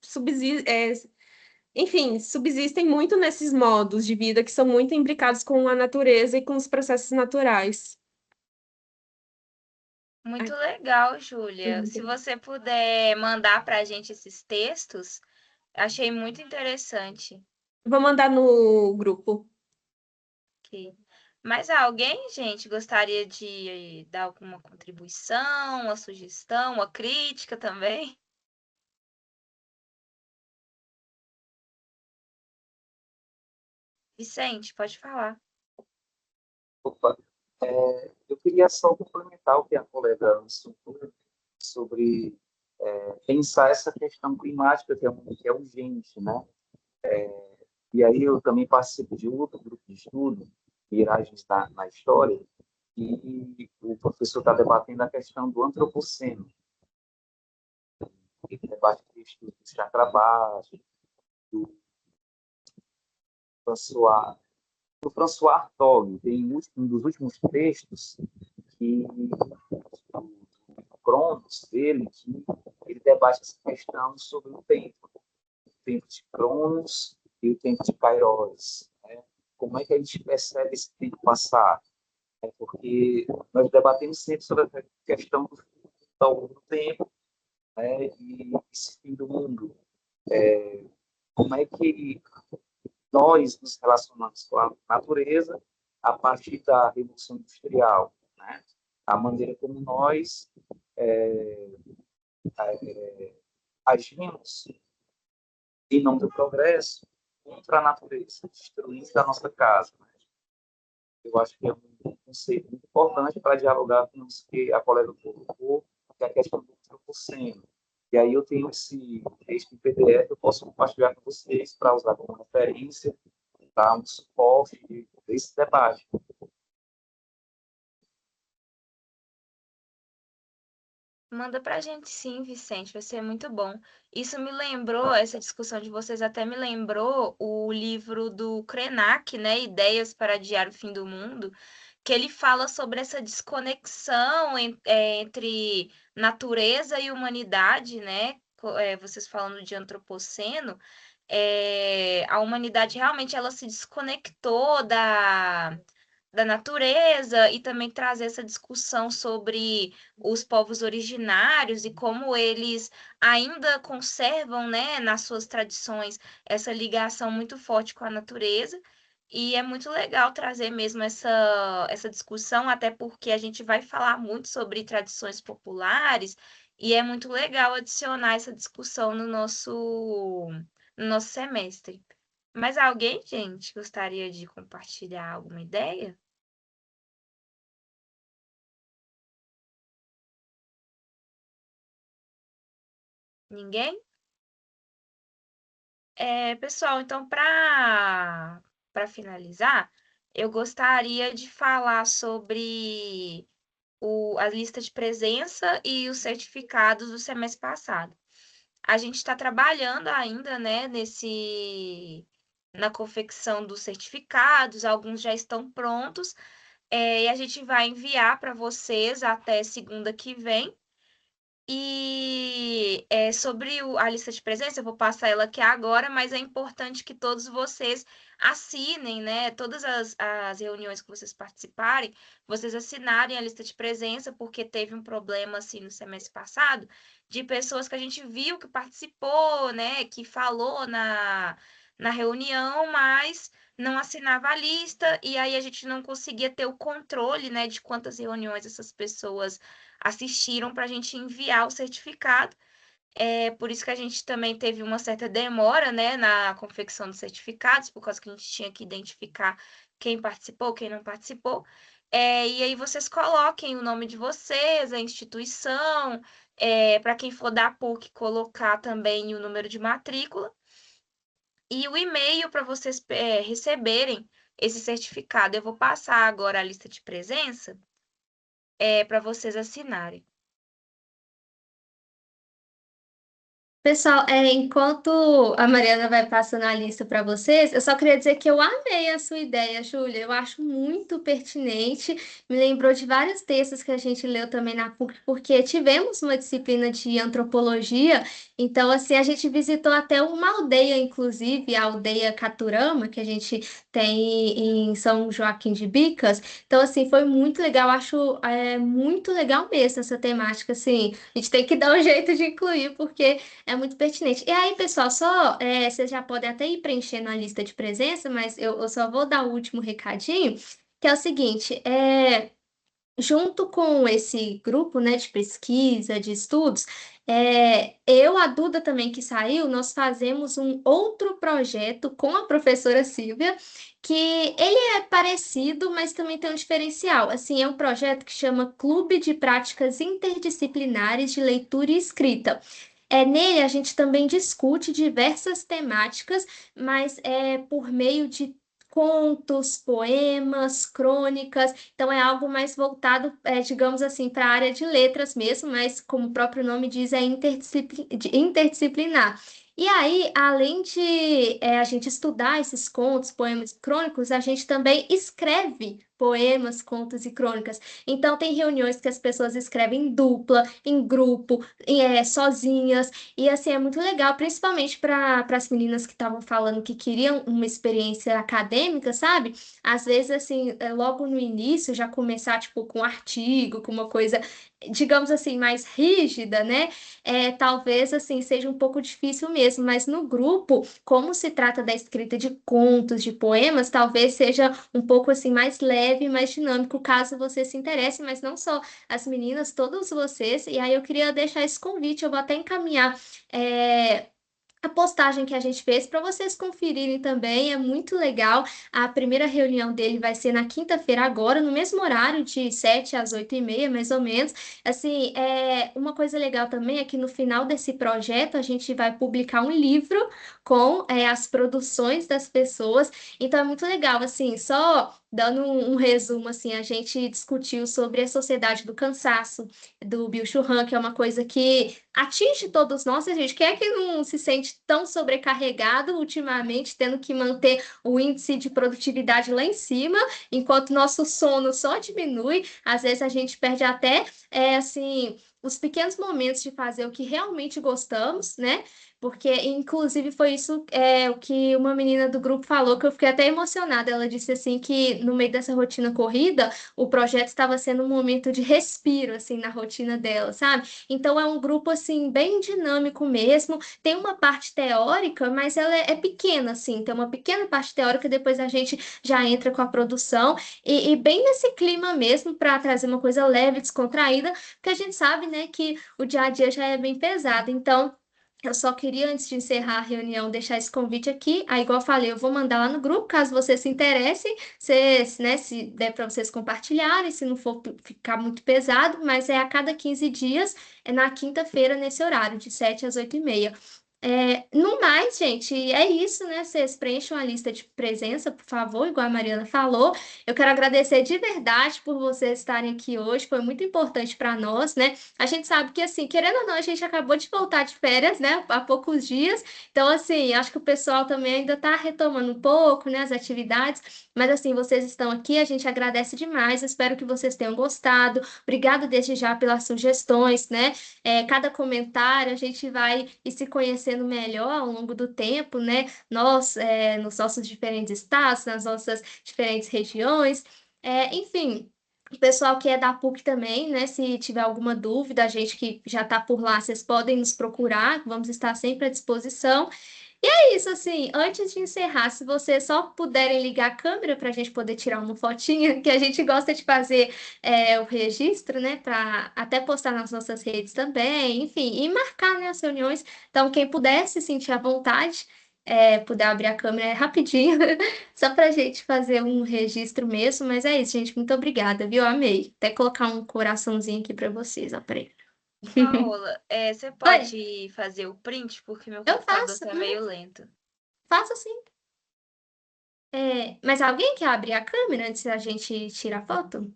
enfim, subsistem muito nesses modos de vida que são muito imbricados com a natureza e com os processos naturais. Muito Ai, legal, Júlia. Se você puder mandar para a gente esses textos, achei muito interessante. vou mandar no grupo. Ok. Mas alguém, gente, gostaria de dar alguma contribuição, uma sugestão, uma crítica também? Vicente, pode falar. Opa, eu queria só complementar o que a colega mencionou sobre pensar essa questão climática que é urgente, né? E aí eu também participo de outro grupo de estudo, Viragens na História, e o professor está debatendo a questão do antropoceno, que debate de estudos de Chakrabarti, do François, do François Hartog. Tem um dos últimos textos que Cronos dele, que ele debate essa questão sobre o tempo de Cronos e o tempo de Kairos, né? Como é que a gente percebe esse tempo passar? Porque nós debatemos sempre sobre a questão do tempo, né? E esse fim do mundo. Como é que nós nos relacionamos com a natureza a partir da Revolução Industrial, né? A maneira como nós agimos em nome do progresso contra a natureza, destruindo a nossa casa, né? Eu acho que é um conceito muito importante para dialogar com o que a colega colocou, que é a questão do antropoceno. E aí eu tenho esse texto em PDF, eu posso compartilhar com vocês para usar como referência, dar um suporte desse debate. Manda pra gente sim, Vicente, vai ser muito bom. Isso me lembrou, essa discussão de vocês até me lembrou o livro do Krenak, né, Ideias para Adiar o Fim do Mundo, que ele fala sobre essa desconexão entre natureza e humanidade, né? Vocês falando de antropoceno, a humanidade realmente ela se desconectou da natureza e também trazer essa discussão sobre os povos originários e como eles ainda conservam, né, nas suas tradições essa ligação muito forte com a natureza. E é muito legal trazer mesmo essa discussão, até porque a gente vai falar muito sobre tradições populares, e é muito legal adicionar essa discussão no nosso semestre. Mas alguém, gente, gostaria de compartilhar alguma ideia? Ninguém? Pessoal, então, para finalizar, eu gostaria de falar sobre a lista de presença e os certificados do semestre passado. A gente está trabalhando ainda, né, na confecção dos certificados, alguns já estão prontos, e a gente vai enviar para vocês até segunda que vem. E sobre a lista de presença, eu vou passar ela aqui agora, mas é importante que todos vocês assinem, né? Todas as reuniões que vocês participarem, vocês assinarem a lista de presença, porque teve um problema, assim, no semestre passado, de pessoas que a gente viu que participou, né? Que falou na reunião, mas não assinava a lista, e aí a gente não conseguia ter o controle, né? De quantas reuniões essas pessoas assistiram para a gente enviar o certificado. Por isso que a gente também teve uma certa demora, né, na confecção dos certificados, por causa que a gente tinha que identificar quem participou, quem não participou. E aí vocês coloquem o nome de vocês, a instituição, para quem for da PUC, colocar também o número de matrícula e o e-mail para vocês receberem esse certificado. Eu vou passar agora a lista de presença para vocês assinarem. Pessoal, enquanto a Mariana vai passando a lista para vocês, eu só queria dizer que eu amei a sua ideia, Júlia. Eu acho muito pertinente. Me lembrou de vários textos que a gente leu também na PUC, porque tivemos uma disciplina de antropologia. Então, assim, a gente visitou até uma aldeia, inclusive, a aldeia Caturama, que a gente tem em São Joaquim de Bicas. Então, assim, foi muito legal. Acho muito legal mesmo essa temática, assim. A gente tem que dar um jeito de incluir, porque é muito pertinente. E aí, pessoal, vocês já podem até ir preenchendo a lista de presença, mas eu só vou dar o último recadinho, que é o seguinte, junto com esse grupo, né, de pesquisa, de estudos, eu, a Duda também que saiu, nós fazemos um outro projeto com a professora Silvia, que ele é parecido, mas também tem um diferencial. Assim, é um projeto que chama Clube de Práticas Interdisciplinares de Leitura e Escrita. Nele a gente também discute diversas temáticas, mas é por meio de contos, poemas, crônicas. Então é algo mais voltado, digamos assim, para a área de letras mesmo, mas como o próprio nome diz, é interdisciplinar. E aí, além de a gente estudar esses contos, poemas crônicos, a gente também escreve poemas, contos e crônicas. Então, tem reuniões que as pessoas escrevem em dupla, em grupo, sozinhas, e assim, é muito legal, principalmente para as meninas que estavam falando que queriam uma experiência acadêmica, sabe? Às vezes, assim, logo no início, já começar, tipo, com um artigo, com uma coisa, digamos assim, mais rígida, né? Talvez, assim, seja um pouco difícil mesmo, mas no grupo, como se trata da escrita de contos, de poemas, talvez seja um pouco, assim, mais leve, mais dinâmico, caso você se interesse, mas não só as meninas, todos vocês, e aí eu queria deixar esse convite, eu vou até encaminhar a postagem que a gente fez para vocês conferirem também, é muito legal. A primeira reunião dele vai ser na quinta-feira agora, no mesmo horário, de 7 às 8h30, mais ou menos. Assim, uma coisa legal também é que no final desse projeto a gente vai publicar um livro com as produções das pessoas. Então é muito legal, assim, só dando um resumo, assim, a gente discutiu sobre a sociedade do cansaço, do Byung-Chul Han, que é uma coisa que atinge todos nós, a gente quer que não se sente tão sobrecarregado ultimamente, tendo que manter o índice de produtividade lá em cima, enquanto nosso sono só diminui, às vezes a gente perde até, assim, os pequenos momentos de fazer o que realmente gostamos, né? Porque, inclusive, foi isso o que uma menina do grupo falou, que eu fiquei até emocionada. Ela disse assim que no meio dessa rotina corrida, o projeto estava sendo um momento de respiro, assim, na rotina dela, sabe? Então é um grupo assim bem dinâmico mesmo. Tem uma parte teórica, mas ela é pequena, assim. Tem uma pequena parte teórica, depois a gente já entra com a produção e bem nesse clima mesmo para trazer uma coisa leve, descontraída, porque a gente sabe, né, que o dia a dia já é bem pesado. Então eu só queria, antes de encerrar a reunião, deixar esse convite aqui. Aí, igual eu falei, eu vou mandar lá no grupo, caso você se interesse, né, se der para vocês compartilharem, se não for ficar muito pesado, mas é a cada 15 dias, é na quinta-feira, nesse horário, de 7 às 8h30. No mais, gente, é isso, né? Vocês preencham a lista de presença, por favor, igual a Mariana falou. Eu quero agradecer de verdade por vocês estarem aqui hoje, foi muito importante para nós, né? A gente sabe que, assim, querendo ou não, a gente acabou de voltar de férias, né? Há poucos dias. Então, assim, acho que o pessoal também ainda está retomando um pouco, né? As atividades. Mas, assim, vocês estão aqui, a gente agradece demais. Espero que vocês tenham gostado. Obrigado desde já pelas sugestões, né? Cada comentário a gente vai ir se conhecendo melhor ao longo do tempo, né? Nós, nos nossos diferentes estados, nas nossas diferentes regiões. Enfim. O pessoal que é da PUC também, né? Se tiver alguma dúvida, a gente que já está por lá, vocês podem nos procurar, vamos estar sempre à disposição. E é isso, assim, antes de encerrar, se vocês só puderem ligar a câmera para a gente poder tirar uma fotinha, que a gente gosta de fazer o registro, né? Para até postar nas nossas redes também, enfim, e marcar, né, as reuniões. Então, quem puder se sentir à vontade, puder abrir a câmera rapidinho, só para a gente fazer um registro mesmo. Mas é isso, gente. Muito obrigada, viu? Amei. Até colocar um coraçãozinho aqui para vocês, ó, peraí. Paola, você Oi, pode fazer o print, porque meu eu computador faço, tá meio lento. faço sim. Mas alguém quer abrir a câmera antes da gente tirar a foto?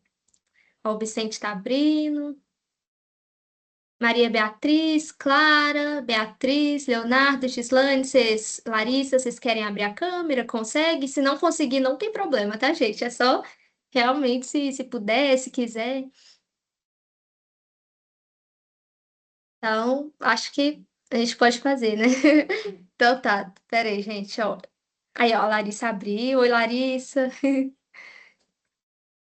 Ó, o Vicente está abrindo. Maria Beatriz, Clara, Beatriz, Leonardo, Gislane, Larissa, vocês querem abrir a câmera? Consegue? Se não conseguir, não tem problema, tá, gente? É só realmente se puder, se quiser. Então, acho que a gente pode fazer, né? Então tá, peraí, gente, ó. Aí, ó, a Larissa abriu. Oi, Larissa.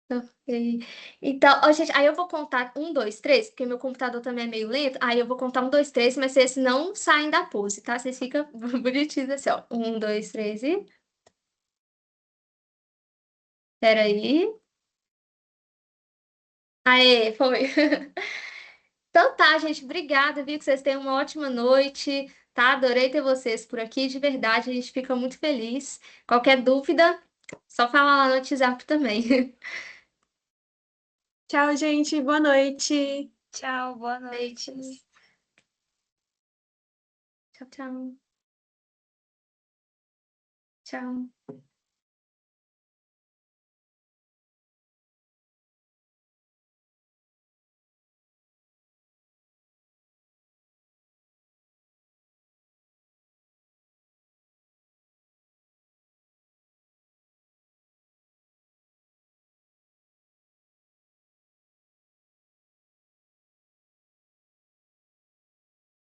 Ok. Então, ó, gente, aí eu vou contar um, dois, três, porque meu computador também é meio lento. Aí eu vou contar um, dois, três, mas vocês não saem da pose, tá? Vocês ficam bonitinhos assim, ó. Um, dois, três e. Peraí. Aê, foi. Então tá, gente, obrigada, viu? Que vocês tenham uma ótima noite, tá? Adorei ter vocês por aqui, de verdade, a gente fica muito feliz. Qualquer dúvida, só falar lá no WhatsApp também. Tchau, gente. Boa noite. Tchau, boa noite. Beijos. Tchau, tchau. Tchau.